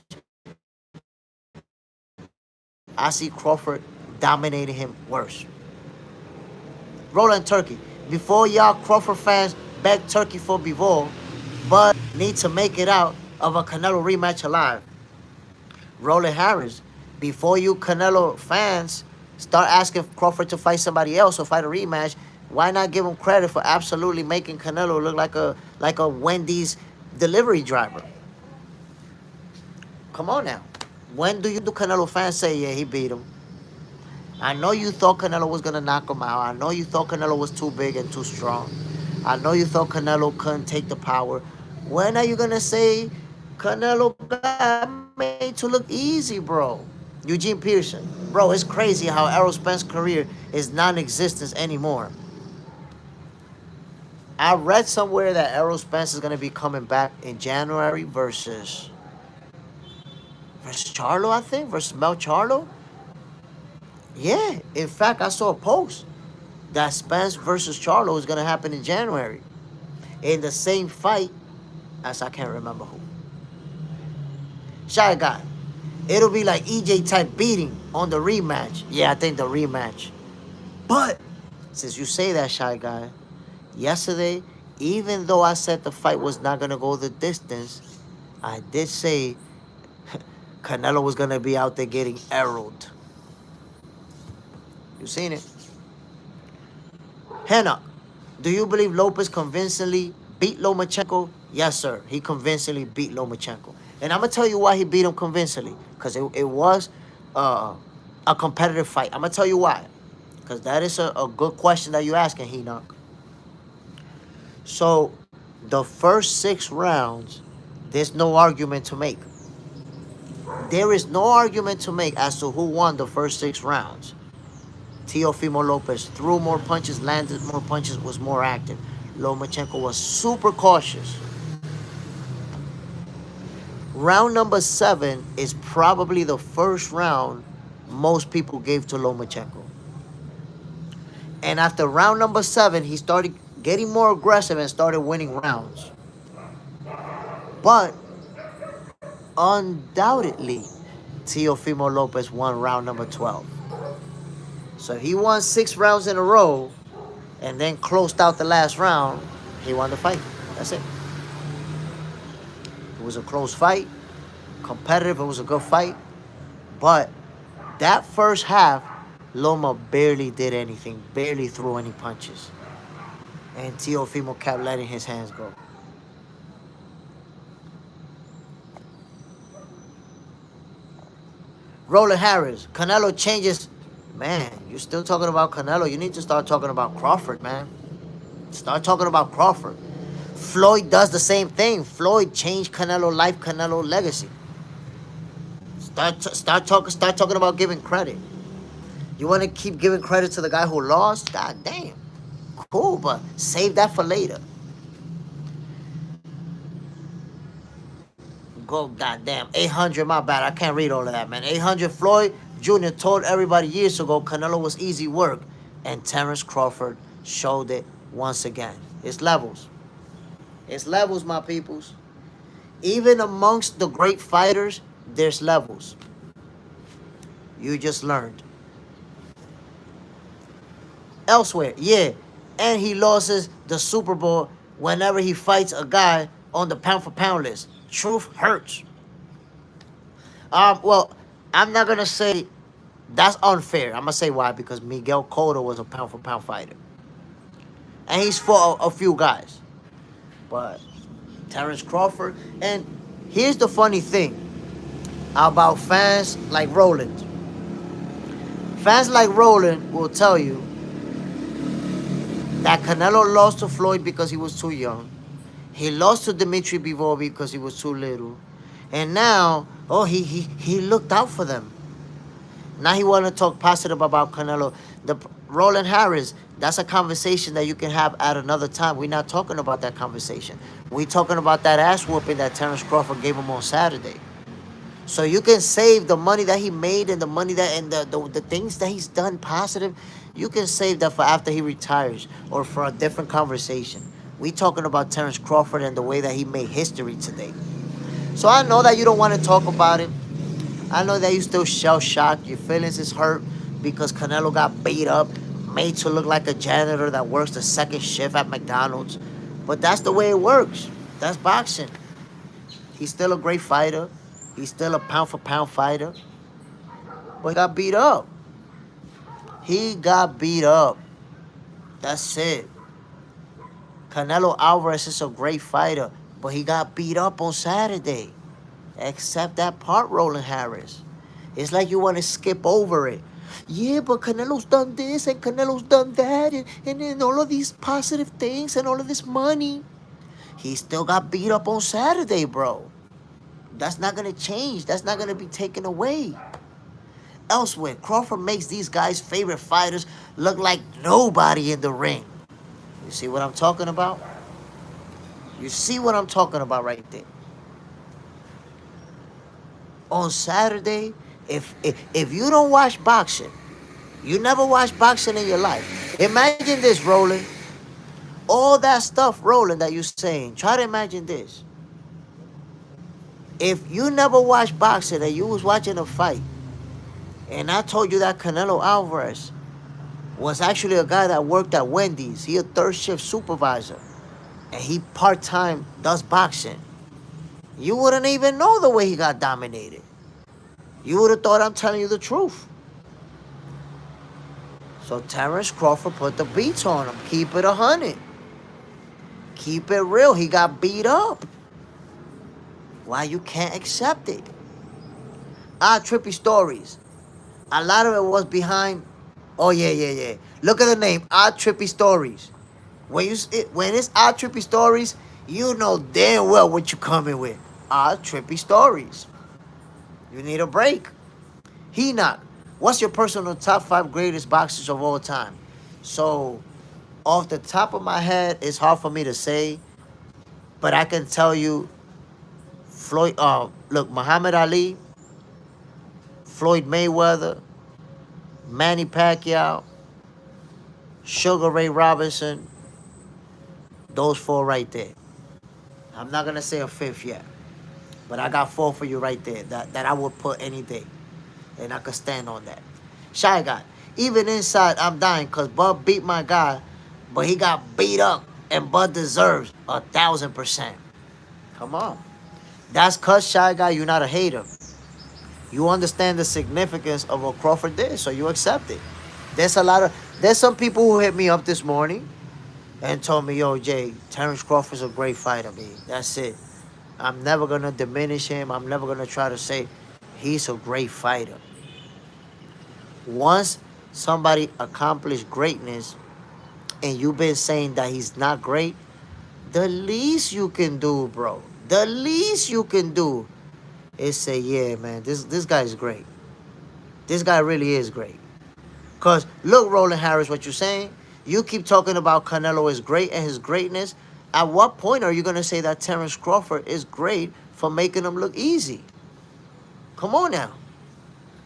I see Crawford dominating him worse. Roland Turkey. Before y'all Crawford fans beg Turkey for Bivol, Bud needs to make it out of a Canelo rematch alive. Roland Harris. Before you Canelo fans start asking Crawford to fight somebody else or fight a rematch, why not give him credit for absolutely making Canelo look like a Wendy's delivery driver? Come on now. When do you Canelo fans say, yeah, he beat him? I know you thought Canelo was going to knock him out. I know you thought Canelo was too big and too strong. I know you thought Canelo couldn't take the power. When are you going to say Canelo got made to look easy, bro? Eugene Pearson. Bro, it's crazy how Errol Spence's career is non-existent anymore. I read somewhere that Errol Spence is going to be coming back in January versus Charlo, I think, versus Mel Charlo. Yeah, in fact, I saw a post that Spence versus Charlo is gonna happen in January, in the same fight as I can't remember who. Shy Guy. It'll be like EJ type beating on the rematch. Yeah, I think the rematch. But since you say that, Shy Guy, yesterday, even though I said the fight was not gonna go the distance, I did say Canelo was gonna be out there getting arrowed. You seen it? Henna, do you believe Lopez convincingly beat Lomachenko? Yes, sir. He convincingly beat Lomachenko. And I'm going to tell you why he beat him convincingly. Because it was a competitive fight. I'm going to tell you why. Because that is a good question that you're asking, Enoch. So, the first 6 rounds, there's no argument to make. There is no argument to make as to who won the first 6 rounds. Teofimo Lopez threw more punches, landed more punches, was more active. Lomachenko was super cautious. Round number 7 is probably the first round most people gave to Lomachenko. And after round number 7, he started getting more aggressive and started winning rounds. But undoubtedly, Teofimo Lopez won round number 12. So he won 6 rounds in a row and then closed out the last round. He won the fight. That's it. It was a close fight, competitive. It was a good fight. But that first half, Loma barely did anything, barely threw any punches. And Teofimo kept letting his hands go. Roland Harris, Canelo changes. Man, you're still talking about Canelo. You need to start talking about Crawford, man. Start talking about Crawford. Floyd does the same thing. Floyd changed Canelo life, Canelo legacy. Start talking about giving credit. You want to keep giving credit to the guy who lost? God damn. Cool, but save that for later. Go, goddamn. 800, my bad. I can't read all of that, man. 800, Floyd Jr. told everybody years ago Canelo was easy work. And Terence Crawford showed it once again. It's levels. It's levels, my peoples. Even amongst the great fighters, there's levels. You just learned. Elsewhere, yeah. And he loses the Super Bowl whenever he fights a guy on the pound-for-pound list. Truth hurts. Well, I'm not going to say that's unfair. I'm going to say why. Because Miguel Cotto was a pound-for-pound fighter. And he's fought a few guys. But Terence Crawford. And here's the funny thing about fans like Roland. Fans like Roland will tell you that Canelo lost to Floyd because he was too young. He lost to Dimitri Bivol because he was too little. And now, he looked out for them. Now he want to talk positive about Canelo. The Roland Harris, that's a conversation that you can have at another time. We're not talking about that conversation. We're talking about that ass whooping that Terence Crawford gave him on Saturday. So you can save the money that he made and the money that and the things that he's done positive. You can save that for after he retires or for a different conversation. We talking about Terence Crawford and the way that he made history today. So I know that you don't want to talk about it. I know that you still shell-shocked. Your feelings is hurt because Canelo got beat up, made to look like a janitor that works the second shift at McDonald's. But that's the way it works. That's boxing. He's still a great fighter. He's still a pound-for-pound fighter. But he got beat up. He got beat up. That's it. Canelo Alvarez is a great fighter, but he got beat up on Saturday. Accept that part, Roland Harris. It's like you want to skip over it. Yeah, but Canelo's done this and Canelo's done that and all of these positive things and all of this money. He still got beat up on Saturday, bro. That's not going to change. That's not going to be taken away. Elsewhere, Crawford makes these guys' favorite fighters look like nobody in the ring. You see what I'm talking about? You see what I'm talking about right there. On Saturday, if you don't watch boxing, you never watched boxing in your life, Imagine this, Roland. All that stuff, Roland, that you're saying. Try to imagine this. If you never watched boxing and you was watching a fight, and I told you that Canelo Alvarez was actually a guy that worked at Wendy's. He a third shift supervisor. And he part-time does boxing. You wouldn't even know the way he got dominated. You would have thought I'm telling you the truth. So Terrence Crawford put the beats on him. Keep it 100. Keep it real. He got beat up. Why you can't accept it? Trippy stories. A lot of it was behind. Oh yeah. Look at the name. Trippy stories. When it's Trippy stories, you know damn well what you coming with. Trippy stories. You need a break. He not. What's your personal top 5 greatest boxers of all time? So, off the top of my head, it's hard for me to say, but I can tell you, look, Muhammad Ali, Floyd Mayweather, Manny Pacquiao, Sugar Ray Robinson, those 4 right there. I'm not gonna say a 5th yet, but I got 4 for you right there that I would put any day, and I could stand on that. Shy Guy, even inside, I'm dying because Bud beat my guy, but he got beat up, and Bud deserves 1,000%. Come on. That's cause Shy Guy, you're not a hater. You understand the significance of what Crawford did, so you accept it. There's some people who hit me up this morning and told me, yo, Jay, Terrence Crawford's a great fighter, man. That's it. I'm never gonna diminish him. I'm never gonna try to say he's a great fighter. Once somebody accomplished greatness and you've been saying that he's not great, the least you can do, bro, the least you can do is say, yeah, man, this guy is great. This guy really is great. Because look, Roland Harris, what you're saying, you keep talking about Canelo is great and his greatness. At what point are you going to say that Terrence Crawford is great for making him look easy? Come on now.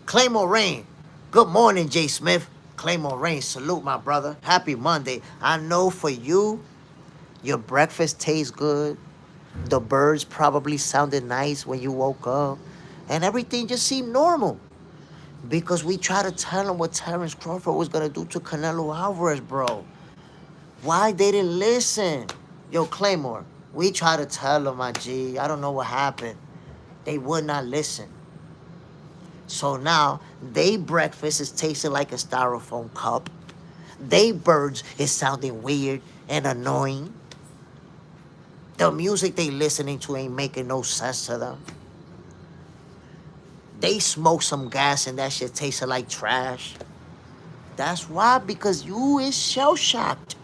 Claymore Rain. Good morning, Jay Smith. Claymore Rain, salute, my brother. Happy Monday. I know for you, your breakfast tastes good. The birds probably sounded nice when you woke up. And everything just seemed normal. Because we tried to tell him what Terrence Crawford was going to do to Canelo Alvarez, bro. Why they didn't listen? Yo, Claymore, we tried to tell them, my G. I don't know what happened. They would not listen. So now, they breakfast is tasting like a styrofoam cup. They birds is sounding weird and annoying. The music they listening to ain't making no sense to them. They smoke some gas and that shit tasted like trash. That's why, because you is shell-shocked.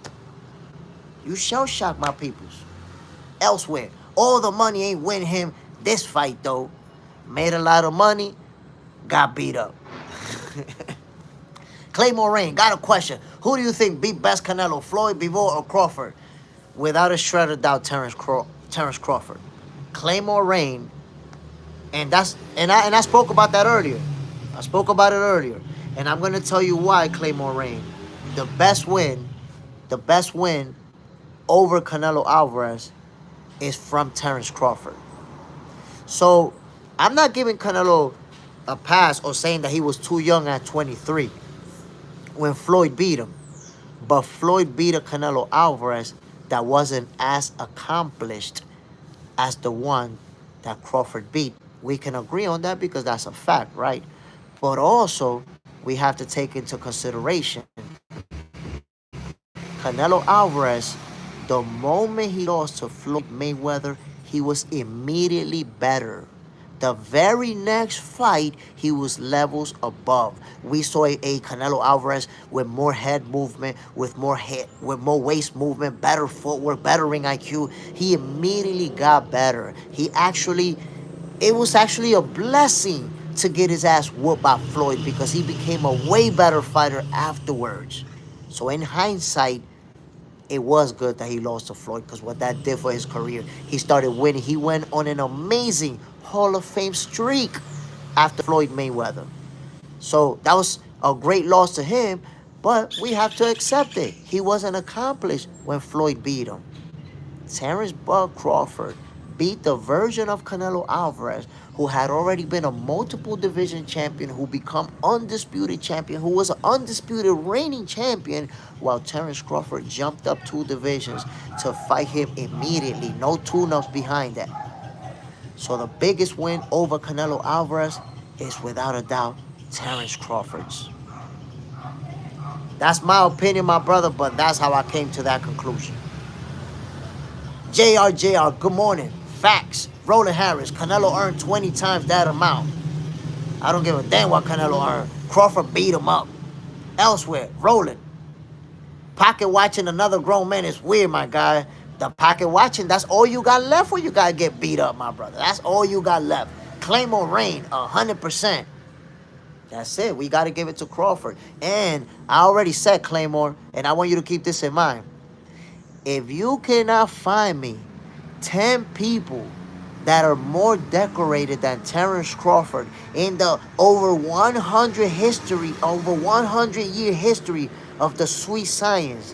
You shell-shocked, my peoples. Elsewhere, all the money ain't win him this fight, though. Made a lot of money, got beat up. Claymore Rain, got a question. Who do you think beat best Canelo, Floyd, Bivol, or Crawford? Without a shred of doubt, Terrence Crawford. Claymore Rain, and I spoke about that earlier. I spoke about it earlier. And I'm gonna tell you why, Claymore Rain. The best win over Canelo Alvarez is from Terrence Crawford. So I'm not giving Canelo a pass or saying that he was too young at 23 when Floyd beat him. But Floyd beat a Canelo Alvarez that wasn't as accomplished as the one that Crawford beat. We can agree on that because that's a fact, right? But also, we have to take into consideration Canelo Alvarez, the moment he lost to Floyd Mayweather, he was immediately better. The very next fight, he was levels above. We saw a Canelo Alvarez with more head movement, with more waist movement, better footwork, better ring IQ. He immediately got better. It was actually a blessing to get his ass whooped by Floyd because he became a way better fighter afterwards. So in hindsight, it was good that he lost to Floyd because what that did for his career, he started winning. He went on an amazing Hall of Fame streak after Floyd Mayweather. So that was a great loss to him, But we have to accept it. He wasn't accomplished when Floyd beat him. Terrence Bud Crawford beat the version of Canelo Alvarez who had already been a multiple division champion, who become undisputed champion, who was an undisputed reigning champion, while Terrence Crawford jumped up 2 divisions to fight him immediately. No tune-ups behind that. So the biggest win over Canelo Alvarez is without a doubt Terrence Crawford's. That's my opinion, my brother, but that's how I came to that conclusion. JR, good morning. Facts. Roland Harris, Canelo earned 20 times that amount. I don't give a damn what Canelo earned. Crawford beat him up. Elsewhere, Roland. Pocket watching another grown man is weird, my guy. The pocket watching, that's all you got left when you got to get beat up, my brother. That's all you got left. Claymore reign, 100%. That's it. We got to give it to Crawford. And I already said, Claymore, and I want you to keep this in mind. If you cannot find me 10 people that are more decorated than Terrence Crawford in the over 100 year history of the sweet science,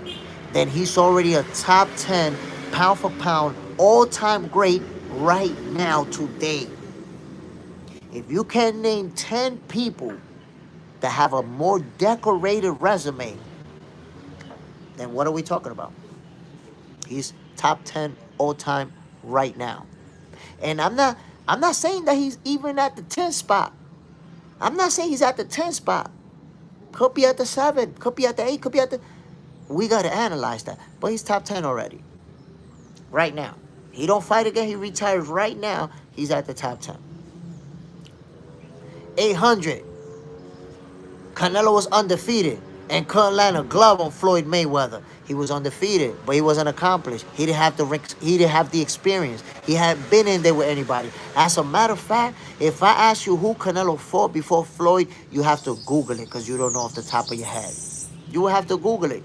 then he's already a top 10 pound for pound all-time great right now today. If you can name 10 people that have a more decorated resume, then what are we talking about? He's top 10 all-time right now. And I'm not saying that he's even at the 10th spot. I'm not saying he's at the 10th spot. Could be at the 7, could be at the 8, could be at the... We got to analyze that. But he's top 10 already. Right now. He don't fight again, he retires right now. He's at the top 10. 800. Canelo was undefeated and couldn't land a glove on Floyd Mayweather. He was undefeated, but he wasn't accomplished. He didn't have the experience. He hadn't been in there with anybody. As a matter of fact, if I ask you who Canelo fought before Floyd, you have to Google it because you don't know off the top of your head. You will have to Google it.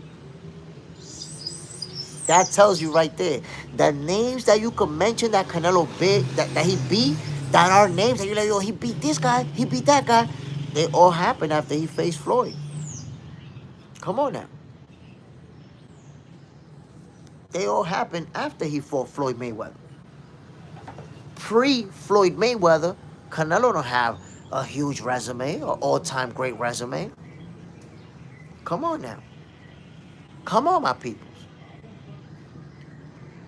That tells you right there. The names that you could mention that Canelo beat, that he beat, that are names that you're like, yo, he beat this guy, he beat that guy. They all happened after he faced Floyd. Come on now. They all happened after he fought Floyd Mayweather. Pre-Floyd Mayweather, Canelo don't have a huge resume or all-time great resume. Come on now. Come on, my peoples.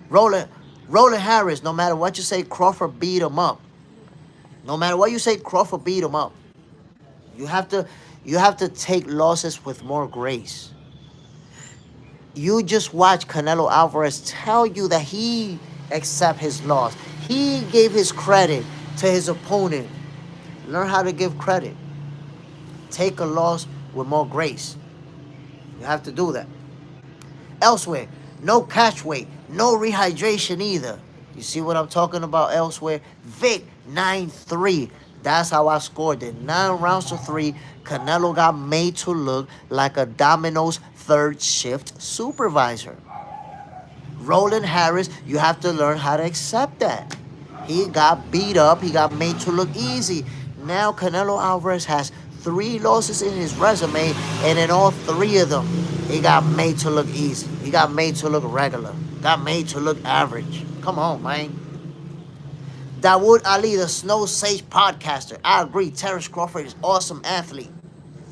Roland Harris, no matter what you say, Crawford beat him up. No matter what you say, Crawford beat him up. You have to take losses with more grace. You just watch Canelo Alvarez tell you that he accept his loss. He gave his credit to his opponent. Learn how to give credit. Take a loss with more grace. You have to do that. Elsewhere, no catch weight, no rehydration either. You see what I'm talking about elsewhere? Vic, 9-3. That's how I scored it. 9 rounds to 3. Canelo got made to look like a Domino's third shift supervisor. Roland Harris, you have to learn how to accept that. He got beat up. He got made to look easy. Now Canelo Alvarez has 3 losses in his resume, and in all 3 of them, he got made to look easy. He got made to look regular. Got made to look average. Come on, man. Dawood Ali, the Snow Sage podcaster. I agree. Terrence Crawford is awesome athlete.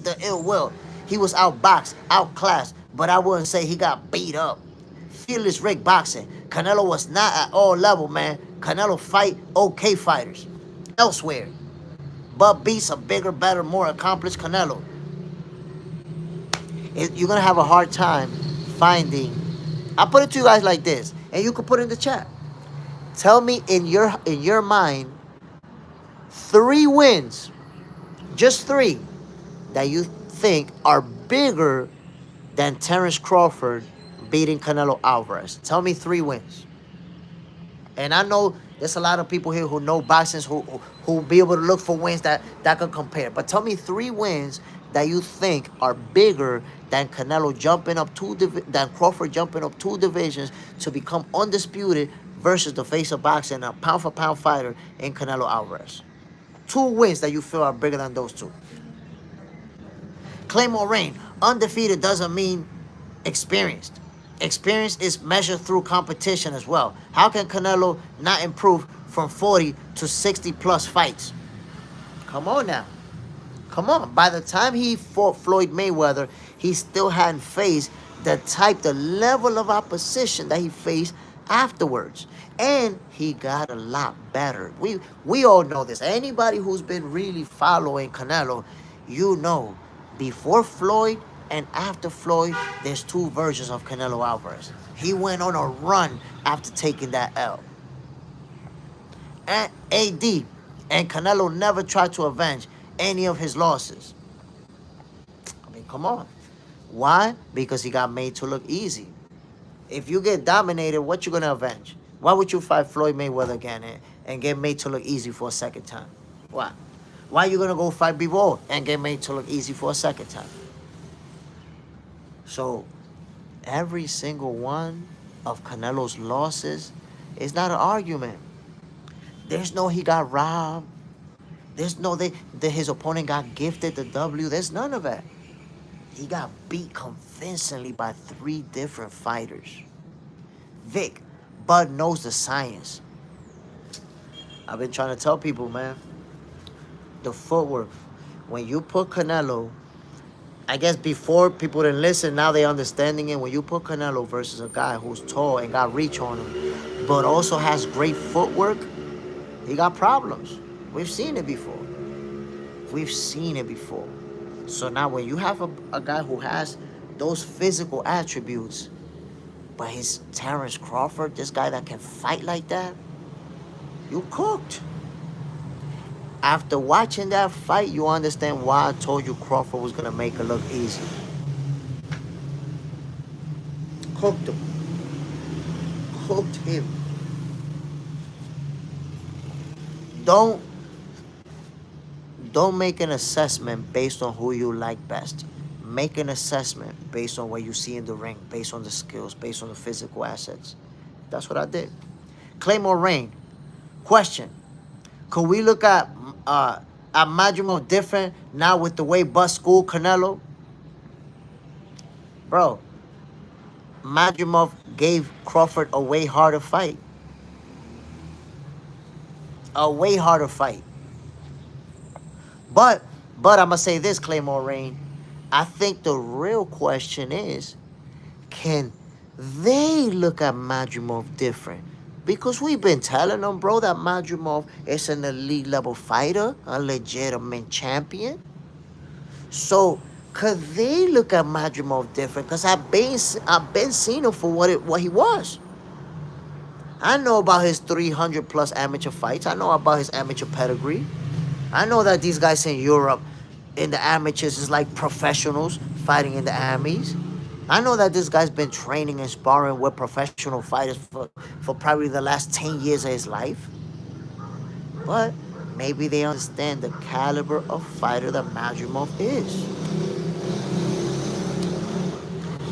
The ill will. He was outboxed, outclassed, but I wouldn't say he got beat up. Fearless Rick boxing. Canelo was not at all level, man. Canelo fight okay fighters. Elsewhere, Bud beats a bigger, better, more accomplished Canelo. You're gonna have a hard time finding. I'll put it to you guys like this, and you can put it in the chat. Tell me in your mind 3 wins, just 3, that you think are bigger than Terrence Crawford beating Canelo Alvarez. Tell me 3 wins. And I know there's a lot of people here who know boxing who be able to look for wins that could compare. But tell me 3 wins that you think are bigger than Canelo jumping up than Crawford jumping up 2 divisions to become undisputed versus the face of boxing, a pound-for-pound fighter in Canelo Alvarez. 2 wins that you feel are bigger than those 2. Claymore reign. Undefeated doesn't mean experienced. Experience is measured through competition as well. How can Canelo not improve from 40 to 60 plus fights? Come on now. Come on. By the time he fought Floyd Mayweather, he still hadn't faced the level of opposition that he faced afterwards. And he got a lot better. We all know this. Anybody who's been really following Canelo, you know, before Floyd and after Floyd, there's two versions of Canelo Alvarez. He went on a run after taking that L. And AD and Canelo never tried to avenge any of his losses. I mean, come on. Why? Because he got made to look easy. If you get dominated, what you gonna avenge? Why would you fight Floyd Mayweather again and get made to look easy for a second time? Why? Why are you gonna go fight Bivol and get made to look easy for a second time? So every single one of Canelo's losses is not an argument. There's no he got robbed. There's no his opponent got gifted the W. There's none of that. He got beat convincingly by 3 different fighters. Vic, Bud knows the science. I've been trying to tell people, man, the footwork. When you put Canelo, I guess before people didn't listen, now they understanding it. When you put Canelo versus a guy who's tall and got reach on him, but also has great footwork, he got problems. We've seen it before. We've seen it before. So now when you have a guy who has those physical attributes, but he's Terence Crawford, this guy that can fight like that, you cooked. After watching that fight, you understand why I told you Crawford was going to make it look easy. Cooked him. Cooked him. Don't make an assessment based on who you like best. Make an assessment based on what you see in the ring, based on the skills, based on the physical assets. That's what I did. Claymore reign. Question. Could we look at Madrimov different now with the way Bud schooled Canelo? Bro, Madrimov gave Crawford a way harder fight. A way harder fight. But I'm going to say this, Claymore reign. I think the real question is, can they look at Madrimov different? Because we've been telling them, bro, that Madrimov is an elite level fighter, a legitimate champion. So could they look at Madrimov different? Because I've been seeing him for what he was. I know about his 300 plus amateur fights. I know about his amateur pedigree. I know that these guys in Europe, in the amateurs, is like professionals fighting in the Amis. I know that this guy's been training and sparring with professional fighters for probably the last 10 years of his life. But maybe they understand the caliber of fighter that Madrimov is.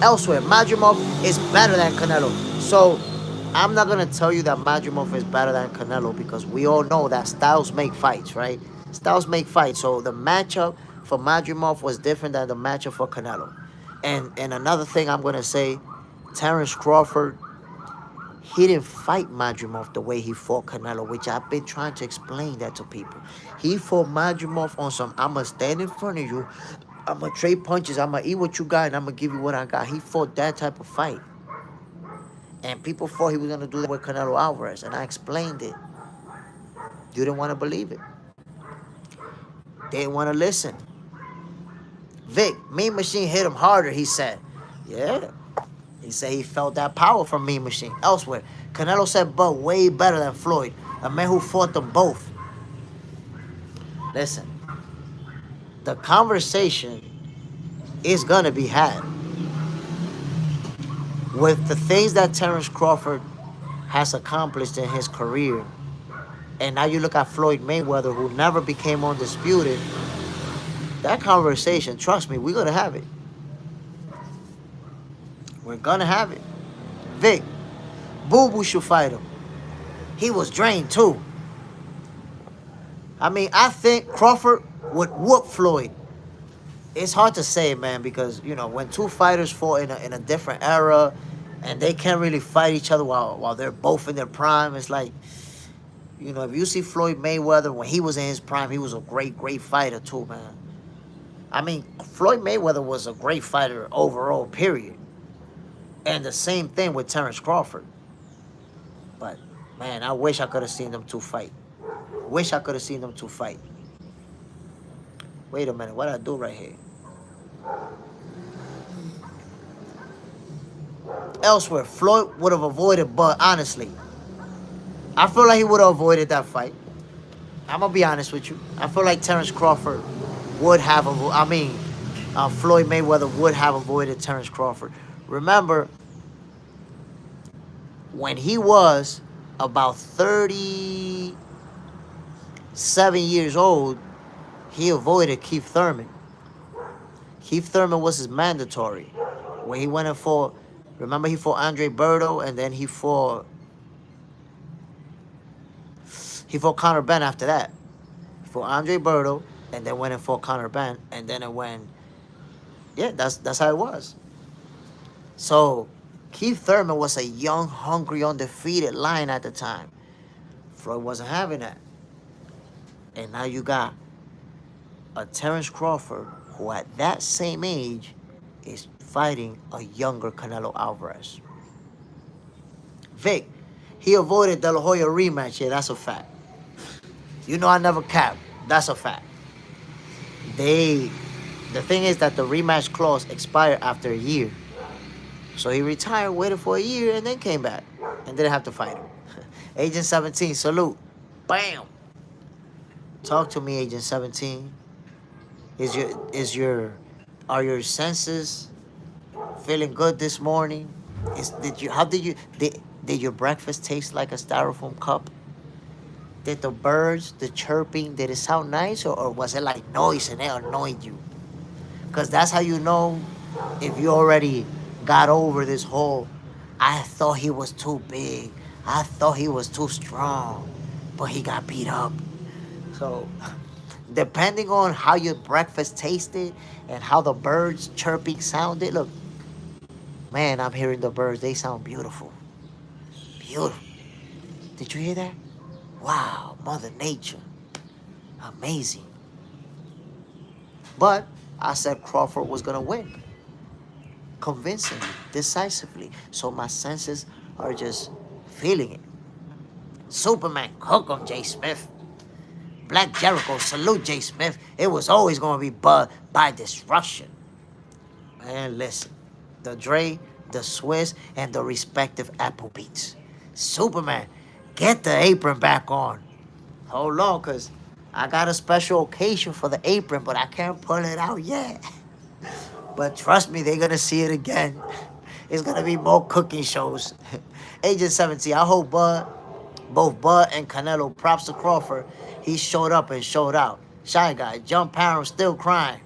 Elsewhere, Madrimov is better than Canelo. So I'm not going to tell you that Madrimov is better than Canelo because we all know that styles make fights, right? Styles make fights. So the matchup for Madrimov was different than the matchup for Canelo. And another thing I'm going to say, Terence Crawford, he didn't fight Madrimov the way he fought Canelo, which I've been trying to explain that to people. He fought Madrimov on some, I'm going to stand in front of you, I'm going to trade punches, I'm going to eat what you got, and I'm going to give you what I got. He fought that type of fight. And people thought he was going to do that with Canelo Alvarez, and I explained it. You didn't want to believe it. They didn't want to listen. Vic, Mean Machine hit him harder, he said. Yeah. He said he felt that power from Mean Machine. Elsewhere, Canelo said Bud way better than Floyd, a man who fought them both. Listen, the conversation is going to be had. With the things that Terence Crawford has accomplished in his career, and now you look at Floyd Mayweather, who never became undisputed, that conversation, trust me, we're going to have it. We're going to have it. Vic, Boo Boo should fight him. He was drained too. I mean, I think Crawford would whoop Floyd. it's hard to say, man, because you know when two fighters fought in a different era, and they can't really fight each other while they're both in their prime. It's like, you know, if you see Floyd Mayweather when he was in his prime, he was a great fighter too, man. I mean, Floyd Mayweather was a great fighter overall, period. And the same thing with Terrence Crawford. But man, I wish I could have seen them two fight. Wish I could have seen them two fight. Wait a minute, what I do right here? Elsewhere, Floyd would have avoided, but honestly, I feel like he would have avoided that fight. I'm gonna be honest with you. I feel like Terrence Crawford would have. Floyd Mayweather would have avoided Terrence Crawford. Remember when he was about 37 years old, he avoided Keith Thurman. Keith Thurman was his mandatory. When he went and fought, remember he fought Andre Berto, and then he fought Conor Benn after that. He fought Andre Berto, and then went and fought Conor Benn, and then it went. Yeah, that's how it was. So Keith Thurman was a young, hungry, undefeated lion at the time. Floyd wasn't having that. And now you got a Terrence Crawford who at that same age is fighting a younger Canelo Alvarez. Vic, he avoided De La Hoya rematch. Yeah, that's a fact. You know I never cap. That's a fact. The thing is that the rematch clause expired after a year. So he retired, waited for a year, and then came back. And didn't have to fight him. Agent 17, salute. Bam! Talk to me, Agent 17. Are your senses feeling good this morning? Did your breakfast taste like a styrofoam cup? Did the birds, the chirping, did it sound nice, or was it like noise and it annoyed you? Because that's how you know if you already got over this whole, I thought he was too big, I thought he was too strong, but he got beat up. So, depending on how your breakfast tasted and how the birds chirping sounded, look, man, I'm hearing the birds. They sound beautiful. Beautiful. Did you hear that? Wow, Mother Nature. Amazing. But I said Crawford was going to win. Convincingly, decisively. So my senses are just feeling it. Superman, hook 'em, Jay Smith. Black Jericho, salute Jay Smith. It was always going to be Bud by destruction. Man, listen. The Dre, the Swiss, and the respective Apple Beats. Superman, get the apron back on. Hold on, because I got a special occasion for the apron, but I can't pull it out yet. But trust me, they're going to see it again. It's going to be more cooking shows. Agent 17, I hope both Bud and Canelo, props to Crawford, he showed up and showed out. Shy Guy, John Parham still crying.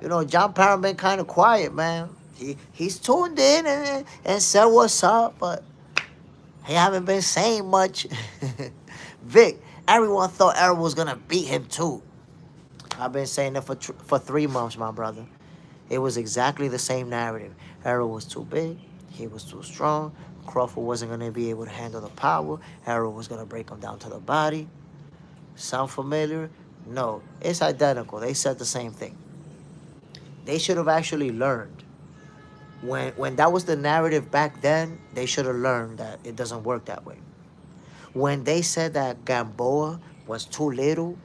You know, John Parham been kind of quiet, man. He's tuned in and said what's up, but he haven't been saying much. Vic, everyone thought Errol was going to beat him too. I've been saying that for 3 months, my brother. It was exactly the same narrative. Errol was too big. He was too strong. Crawford wasn't going to be able to handle the power. Errol was going to break him down to the body. Sound familiar? No, it's identical. They said the same thing. They should have actually learned. When that was the narrative back then, they should have learned that it doesn't work that way. When they said that Gamboa was too little,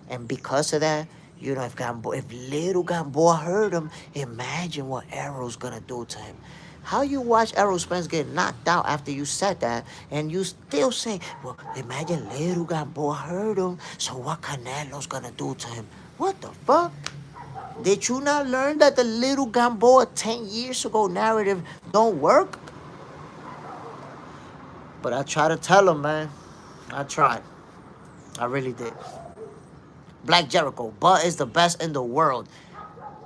and because of that, you know, if little Gamboa hurt him, imagine what Errol's gonna do to him. How you watch Errol Spence get knocked out after you said that, and you still say, well, imagine little Gamboa hurt him, so what Canelo's gonna do to him? What the fuck? Did you not learn that the little Gamboa 10 years ago narrative don't work? But I tried to tell him, man. I tried. I really did. Black Jericho, Bud is the best in the world.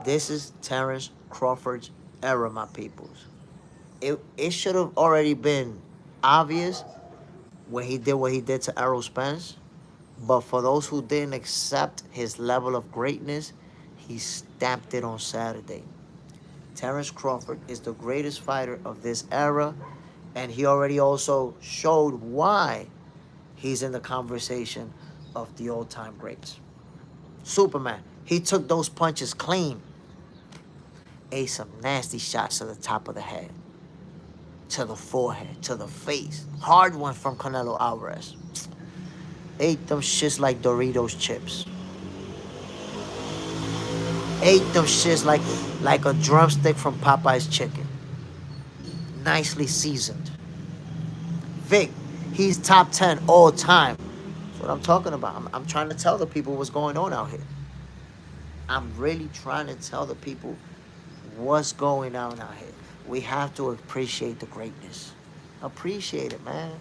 This is Terrence Crawford's era, my peoples. It should have already been obvious when he did what he did to Errol Spence. But for those who didn't accept his level of greatness, he stamped it on Saturday. Terence Crawford is the greatest fighter of this era, and he already also showed why he's in the conversation of the all-time greats. Superman, he took those punches clean. Ate some nasty shots to the top of the head, to the forehead, to the face. Hard one from Canelo Alvarez. Ate them shits like Doritos chips. Ate them shits like a drumstick from Popeye's chicken. Nicely seasoned. Vic, he's top 10 all time. That's what I'm talking about. I'm trying to tell the people what's going on out here. I'm really trying to tell the people what's going on out here. We have to appreciate the greatness. Appreciate it, man.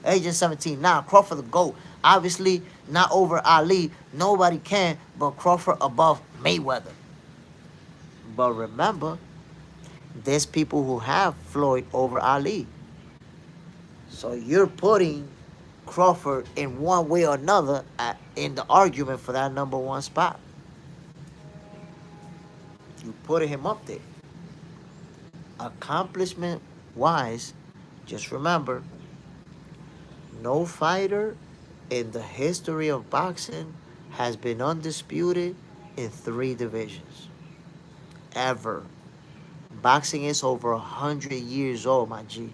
Agent 17, nah, Crawford the GOAT. Obviously, not over Ali. Nobody can, but Crawford above Mayweather. But remember, there's people who have Floyd over Ali. So you're putting Crawford in one way or another in the argument for that number one spot. You putting him up there. Accomplishment-wise, just remember, no fighter in the history of boxing has been undisputed in 3 divisions. Ever. Boxing is over 100 years old, my G.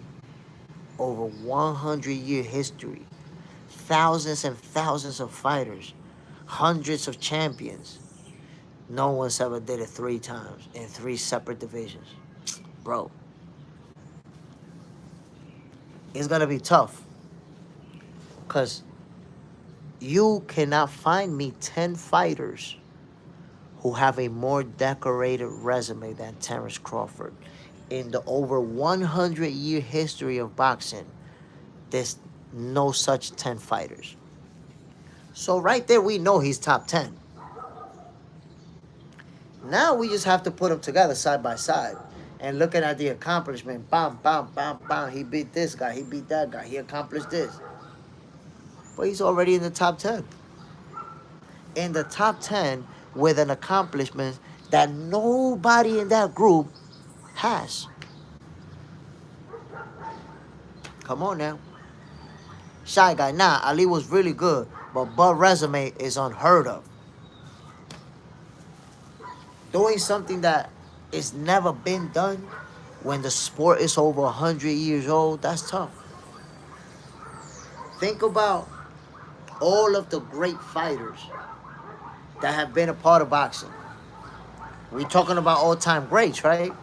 Over 100-year history. Thousands and thousands of fighters. Hundreds of champions. No one's ever did it 3 times in 3 separate divisions. Bro. It's going to be tough. Because you cannot find me 10 fighters who have a more decorated resume than Terence Crawford. In the over 100-year history of boxing, there's no such 10 fighters. So right there, we know he's top 10. Now we just have to put them together side by side. And looking at the accomplishment, bam, bam, bam, bam. He beat this guy, he beat that guy, he accomplished this. But he's already in the top 10. In the top 10 with an accomplishment that nobody in that group has. Come on now. Shy Guy, nah, Ali was really good, but Bud's resume is unheard of. Doing something that is never been done when the sport is over 100 years old, that's tough. Think about all of the great fighters that have been a part of boxing. We're talking about all-time greats, right?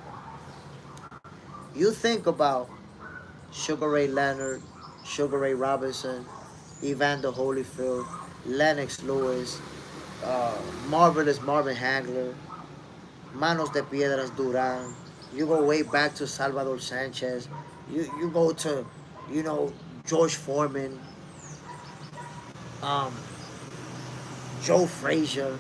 You think about Sugar Ray Leonard, Sugar Ray Robinson, Evander Holyfield, Lennox Lewis, Marvelous Marvin Hagler, Manos de Piedras Duran. You go way back to Salvador Sanchez. You go to, George Foreman, Joe Frazier,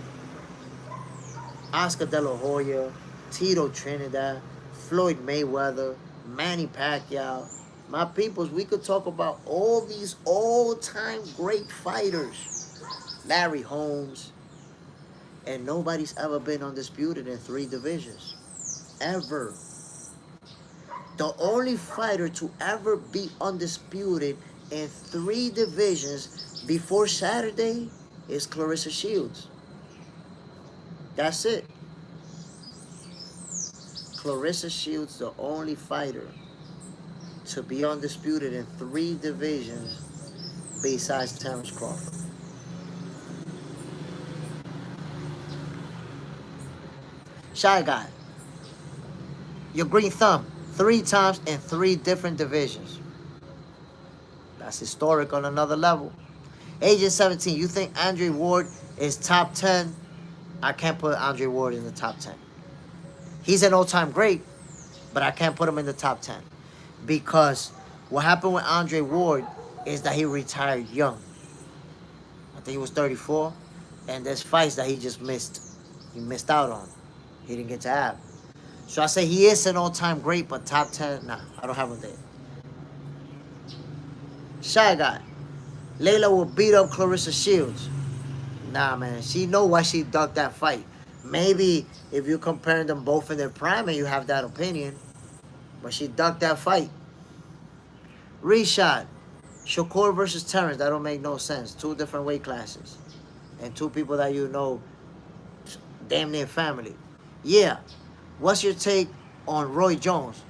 Oscar De La Hoya, Tito Trinidad, Floyd Mayweather, Manny Pacquiao. My peoples, we could talk about all these all-time great fighters. Larry Holmes. And nobody's ever been undisputed in 3 divisions. Ever. The only fighter to ever be undisputed in 3 divisions before Saturday is Clarissa Shields. That's it. Clarissa Shields, the only fighter to be undisputed in 3 divisions besides Terence Crawford. Shy Guy, your green thumb, 3 times in 3 different divisions. That's historic on another level. Agent 17, you think Andre Ward is top 10? I can't put Andre Ward in the top 10. He's an all-time great, but I can't put him in the top 10. Because what happened with Andre Ward is that he retired young. I think he was 34. And there's fights that he just missed. He missed out on. He didn't get to have. So I say he is an all-time great, but top 10, nah, I don't have him there. Shy Guy, Layla will beat up Clarissa Shields. Nah, man, she know why she ducked that fight. Maybe if you're comparing them both in their prime and you have that opinion, but she ducked that fight. Reshot, Shakur versus Terrence. That don't make no sense. Two different weight classes, and two people that you know, damn near family. Yeah. What's your take on Roy Jones?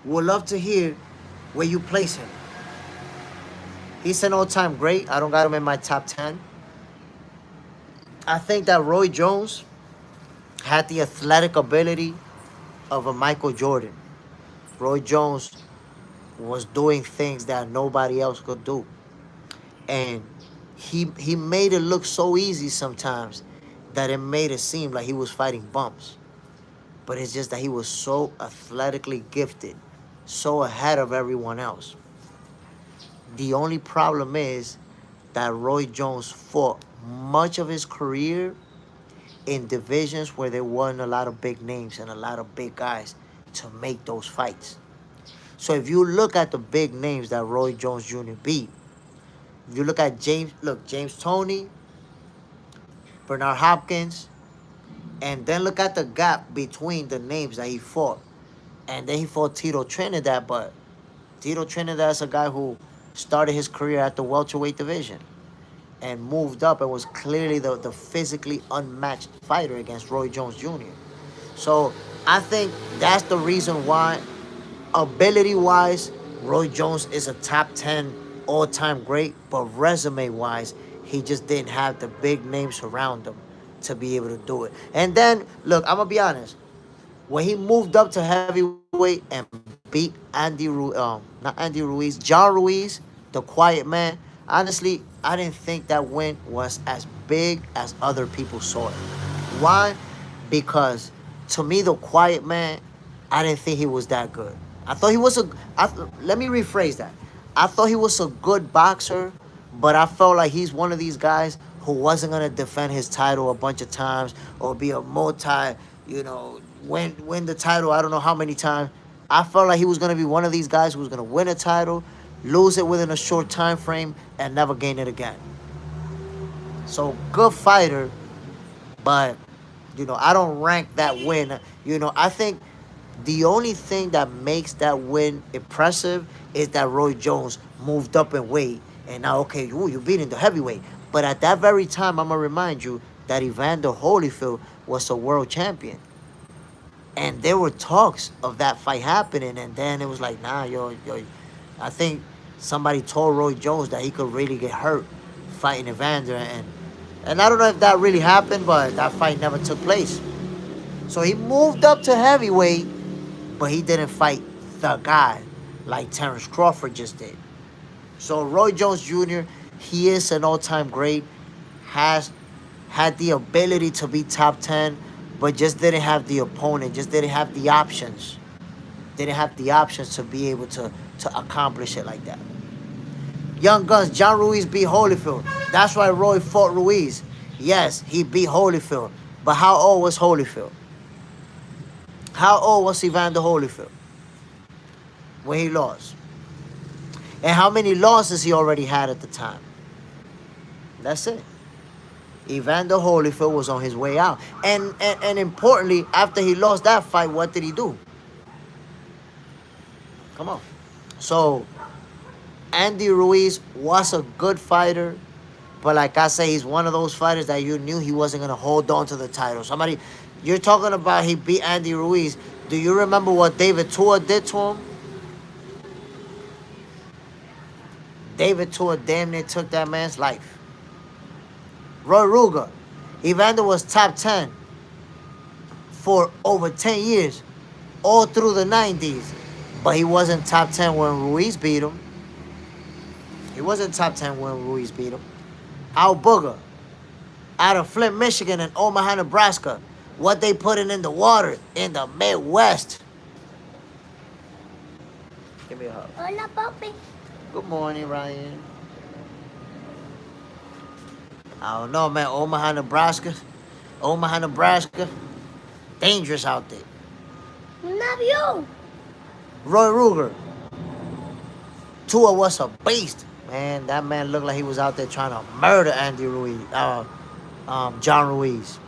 Would love to hear where you place him. He's an all-time great. I don't got him in my top 10. I think that Roy Jones had the athletic ability of a Michael Jordan. Roy Jones was doing things that nobody else could do. And he made it look so easy sometimes that it made it seem like he was fighting bumps. But it's just that he was so athletically gifted, so ahead of everyone else. The only problem is that Roy Jones fought much of his career in divisions where there weren't a lot of big names and a lot of big guys to make those fights. So if you look at the big names that Roy Jones Jr. beat, if you look at James Toney, Bernard Hopkins, and then look at the gap between the names that he fought. And then he fought Tito Trinidad, but Tito Trinidad is a guy who started his career at the welterweight division and moved up and was clearly the physically unmatched fighter against Roy Jones Jr. So I think that's the reason why, ability-wise, Roy Jones is a top 10 all-time great, but resume-wise, he just didn't have the big names around him to be able to do it. And then, look, I'm going to be honest. When he moved up to heavyweight and beat not Andy Ruiz, John Ruiz, the quiet man, honestly, I didn't think that win was as big as other people saw it. Why? Because to me, the quiet man, I didn't think he was that good. I thought he was let me rephrase that. I thought he was a good boxer, but I felt like he's one of these guys who wasn't gonna defend his title a bunch of times or be a win the title I don't know how many times. I felt like he was gonna be one of these guys who was gonna win a title, lose it within a short time frame, and never gain it again. So good fighter, but I don't rank that win. I think the only thing that makes that win impressive is that Roy Jones moved up in weight. And now, okay, you're beating the heavyweight. But at that very time, I'm going to remind you that Evander Holyfield was a world champion. And there were talks of that fight happening. And then it was like, nah, I think somebody told Roy Jones that he could really get hurt fighting Evander. And I don't know if that really happened, but that fight never took place. So he moved up to heavyweight, but he didn't fight the guy like Terrence Crawford just did. So Roy Jones Jr., he is an all-time great, has had the ability to be top 10, but just didn't have the opponent, just didn't have the options. Didn't have the options to be able to accomplish it like that. Young Guns, John Ruiz beat Holyfield. That's why Roy fought Ruiz. Yes, he beat Holyfield. But how old was Holyfield? How old was Evander Holyfield when he lost? And how many losses he already had at the time? That's it. Evander Holyfield was on his way out. And importantly, after he lost that fight, what did he do? Come on. So, Andy Ruiz was a good fighter, but like I say, he's one of those fighters that you knew he wasn't going to hold on to the title. You're talking about he beat Andy Ruiz. Do you remember what David Tua did to him? David Tua damn near took that man's life. Roy Ruger. Evander was top 10 for over 10 years, all through the 90s. But he wasn't top 10 when Ruiz beat him. He wasn't top 10 when Ruiz beat him. Al Booger, out of Flint, Michigan and Omaha, Nebraska. What they putting in the water in the Midwest. Give me a hug. Hola, papi. Good morning, Ryan. I don't know, man. Omaha, Nebraska. Dangerous out there. Un avión. Roy Ruger. Tua was a beast. Man, that man looked like he was out there trying to murder Andy Ruiz. John Ruiz.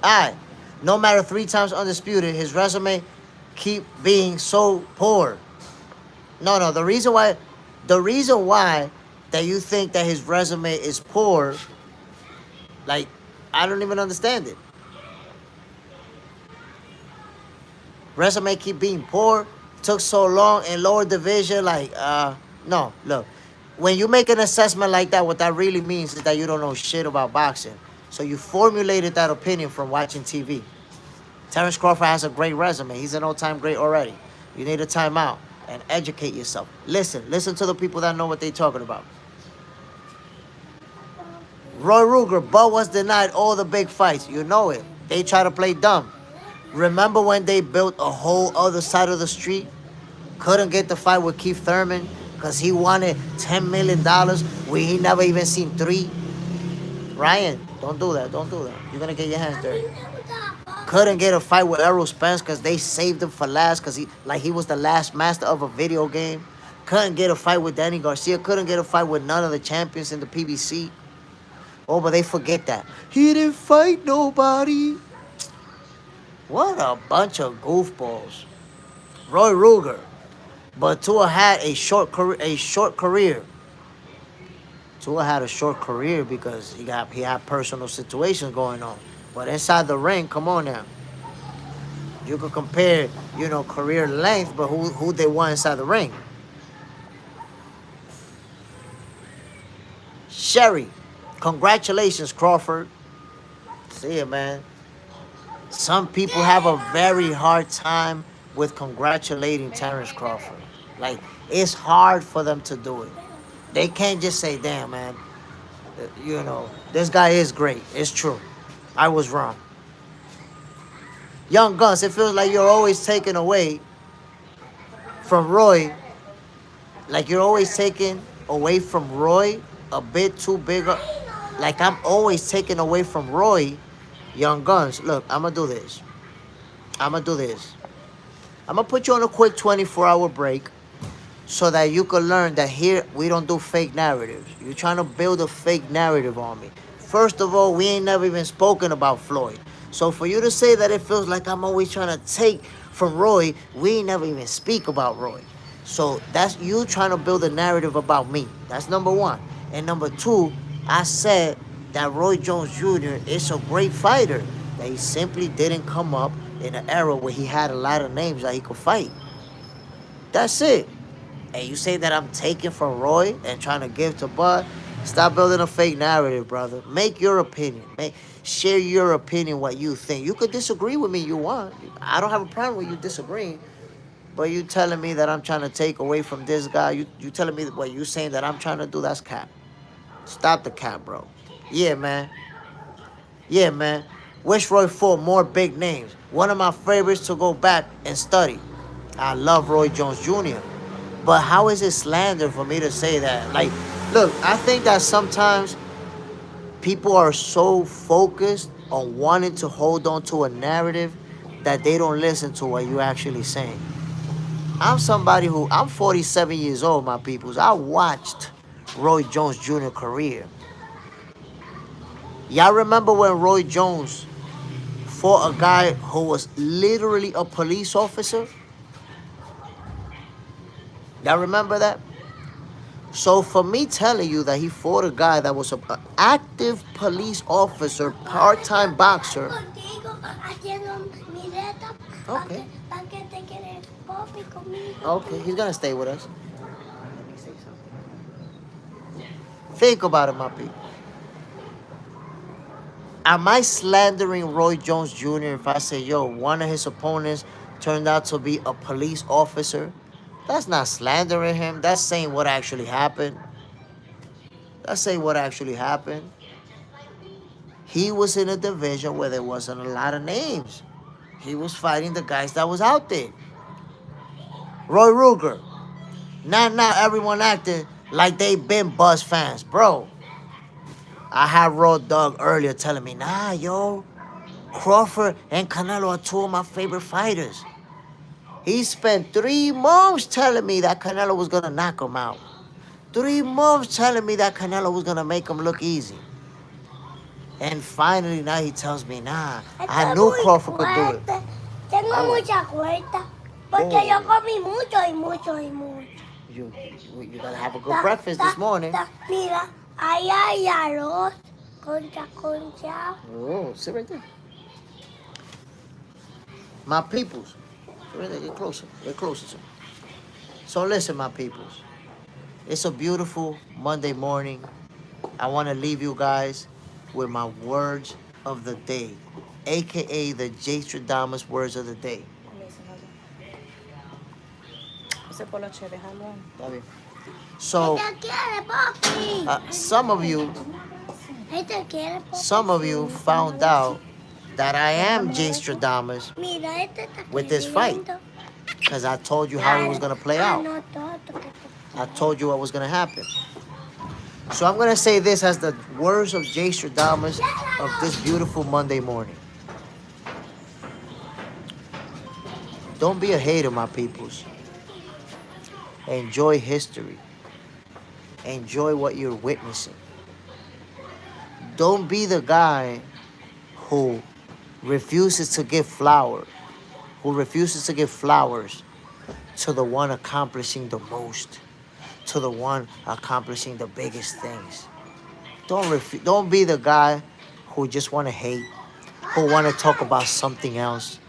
Alright. No matter 3 times undisputed, his resume keep being so poor. No. The reason why that you think that his resume is poor, like, I don't even understand it. Resume keep being poor. Took so long in lower division. Like, no. Look, when you make an assessment like that, what that really means is that you don't know shit about boxing. So you formulated that opinion from watching TV. Terrence Crawford has a great resume. He's an all-time great already. You need a timeout and educate yourself. Listen to the people that know what they're talking about. Roy Ruger, Bud was denied all the big fights. You know it. They try to play dumb. Remember when they built a whole other side of the street? Couldn't get the fight with Keith Thurman because he wanted $10 million where he never even seen three. Ryan, don't do that. Don't do that. You're going to get your hands dirty. Couldn't get a fight with Errol Spence because they saved him for last because he was the last master of a video game. Couldn't get a fight with Danny Garcia. Couldn't get a fight with none of the champions in the PBC. Oh, but they forget that. He didn't fight nobody. What a bunch of goofballs. Roy Ruger. But Tua had a short career. Tua had a short career because he had personal situations going on. But inside the ring, come on now. You could compare, career length, but who they won inside the ring. Sherry, congratulations, Crawford. See ya, man. Some people have a very hard time with congratulating Terrence Crawford. Like, it's hard for them to do it. They can't just say, damn, man, this guy is great. It's true. I was wrong. Young Guns, it feels like you're always taking away from Roy. Like you're always taking away from Roy a bit too big. Like I'm always taking away from Roy. Young Guns, look, I'm going to do this. I'm going to put you on a quick 24-hour break so that you can learn that here we don't do fake narratives. You're trying to build a fake narrative on me. First of all, we ain't never even spoken about Floyd. So for you to say that it feels like I'm always trying to take from Roy, we ain't never even speak about Roy. So that's you trying to build a narrative about me. That's number one. And number two, I said that Roy Jones Jr. is a great fighter. That he simply didn't come up in an era where he had a lot of names that he could fight. That's it. And you say that I'm taking from Roy and trying to give to Bud. Stop building a fake narrative, brother. Make your opinion. Share your opinion, what you think. You could disagree with me, you want. I don't have a problem with you disagreeing. But you telling me that I'm trying to take away from this guy. You telling me what you saying that I'm trying to do, that's cap. Stop the cap, bro. Yeah, man. Wish Roy fought more big names. One of my favorites to go back and study. I love Roy Jones Jr. But how is it slander for me to say that? Like, look, I think that sometimes people are so focused on wanting to hold on to a narrative that they don't listen to what you're actually saying. I'm 47 years old, my peoples. I watched Roy Jones Jr. career. Y'all remember when Roy Jones fought a guy who was literally a police officer? Y'all remember that? So for me telling you that he fought a guy that was an active police officer, part-time boxer. Okay. Okay, he's gonna stay with us. Let me say something. Think about it, my people. Am I slandering Roy Jones Jr. if I say, yo, one of his opponents turned out to be a police officer? That's not slandering him. That's saying what actually happened. He was in a division where there wasn't a lot of names. He was fighting the guys that was out there. Roy Ruger. Now everyone acting like they been Buzz fans. Bro, I had Raw Dog earlier telling me, nah, yo, Crawford and Canelo are two of my favorite fighters. He spent 3 months telling me that Canelo was going to knock him out. 3 months telling me that Canelo was going to make him look easy. And finally, now he tells me, nah, I Estoy knew muy Crawford could do it. fuerte. Tengo Oh. mucha fuerza. Porque yo comí mucho y mucho y mucho. You gotta have a good breakfast this morning. Mira, ahí hay arroz, concha. Oh, sit right there. My peoples. Sit right there, get closer. Get closer to me. So listen, my peoples. It's a beautiful Monday morning. I want to leave you guys with my words of the day, aka the J. Stradamus words of the day. So, some of you found out that I am J. Stradamus with this fight, because I told you how it was going to play out. I told you what was going to happen. So I'm going to say this as the words of J. Stradamus of this beautiful Monday morning. Don't be a hater, my peoples. Enjoy history. Enjoy what you're witnessing. Don't be the guy who refuses to give flowers to the one accomplishing the most, to the one accomplishing the biggest things. Don't be the guy who just want to hate, who want to talk about something else.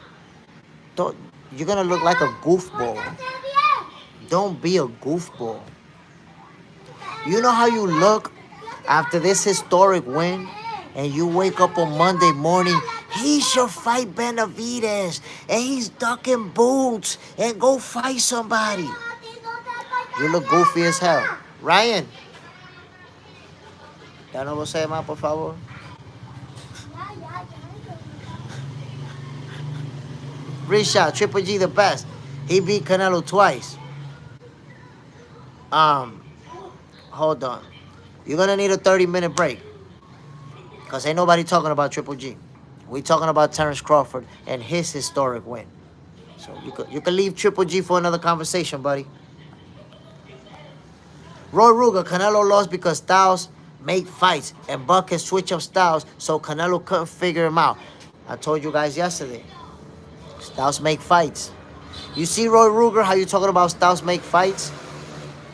You're gonna look like a goofball. Don't be a goofball. You know how you look after this historic win, and you wake up on Monday morning, he should fight Benavidez, and he's ducking boots, and go fight somebody. You look goofy as hell. Ryan, ya no lo sé más, por favor. Rishad, Triple G the best. He beat Canelo twice. Hold on. You're gonna need a 30-minute break, because ain't nobody talking about Triple G. We talking about Terrence Crawford and his historic win. So you could leave Triple G for another conversation, buddy. Roy Ruger, Canelo lost because styles make fights, and Buck can switch up styles, so Canelo couldn't figure him out. I told you guys yesterday, styles make fights. You see, Roy Ruger, how you talking about styles make fights?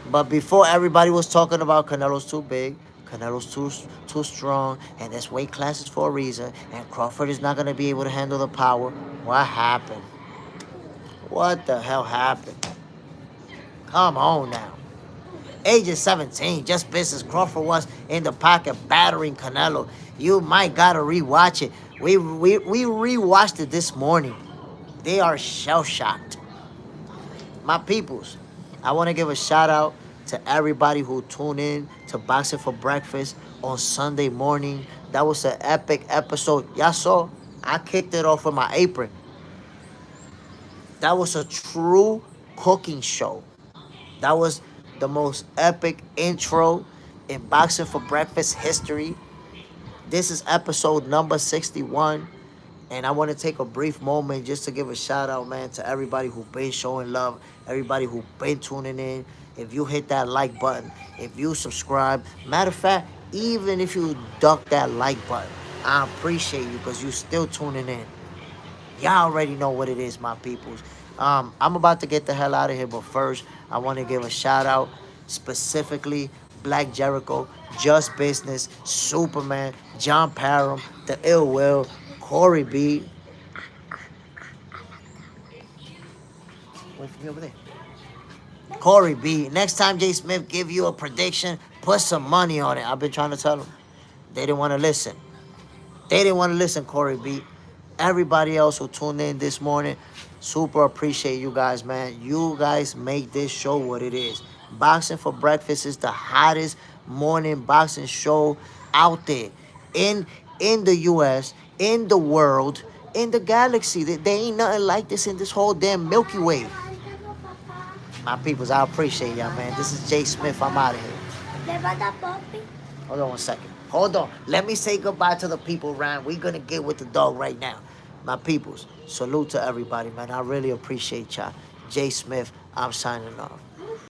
But before, everybody was talking about Canelo's too big, Canelo's too strong, and there's weight classes for a reason, and Crawford is not going to be able to handle the power. What happened? What the hell happened? Come on now. Age of 17, just business. Crawford was in the pocket battering Canelo. You might gotta rewatch it. We rewatched it this morning. They are shell-shocked. My peoples, I want to give a shout out to everybody who tuned in to Boxing for Breakfast on Sunday morning. That was an epic episode. Y'all saw, I kicked it off with my apron. That was a true cooking show. That was the most epic intro in Boxing for Breakfast history. This is episode number 61. And I want to take a brief moment just to give a shout out, man, to everybody who's been showing love, everybody who's been tuning in. If you hit that like button, if you subscribe, matter of fact, even if you duck that like button, I appreciate you because you still tuning in. Y'all already know what it is, my peoples. I'm about to get the hell out of here, but first, I want to give a shout out specifically Black Jericho, Just Business, Superman, John Parham, The Ill Will, Corey B. Wait for me over there. Corey B. Next time Jay Smith give you a prediction, put some money on it. I've been trying to tell them. They didn't want to listen. They didn't want to listen, Corey B. Everybody else who tuned in this morning, super appreciate you guys, man. You guys make this show what it is. Boxing for Breakfast is the hottest morning boxing show out there. In the U.S., in the world, in the galaxy. There ain't nothing like this in this whole damn Milky Way. My peoples, I appreciate y'all, man. This is Jay Smith. I'm out of here. Hold on one second. Hold on. Let me say goodbye to the people, Ryan. We're going to get with the dog right now. My peoples, salute to everybody, man. I really appreciate y'all. Jay Smith, I'm signing off.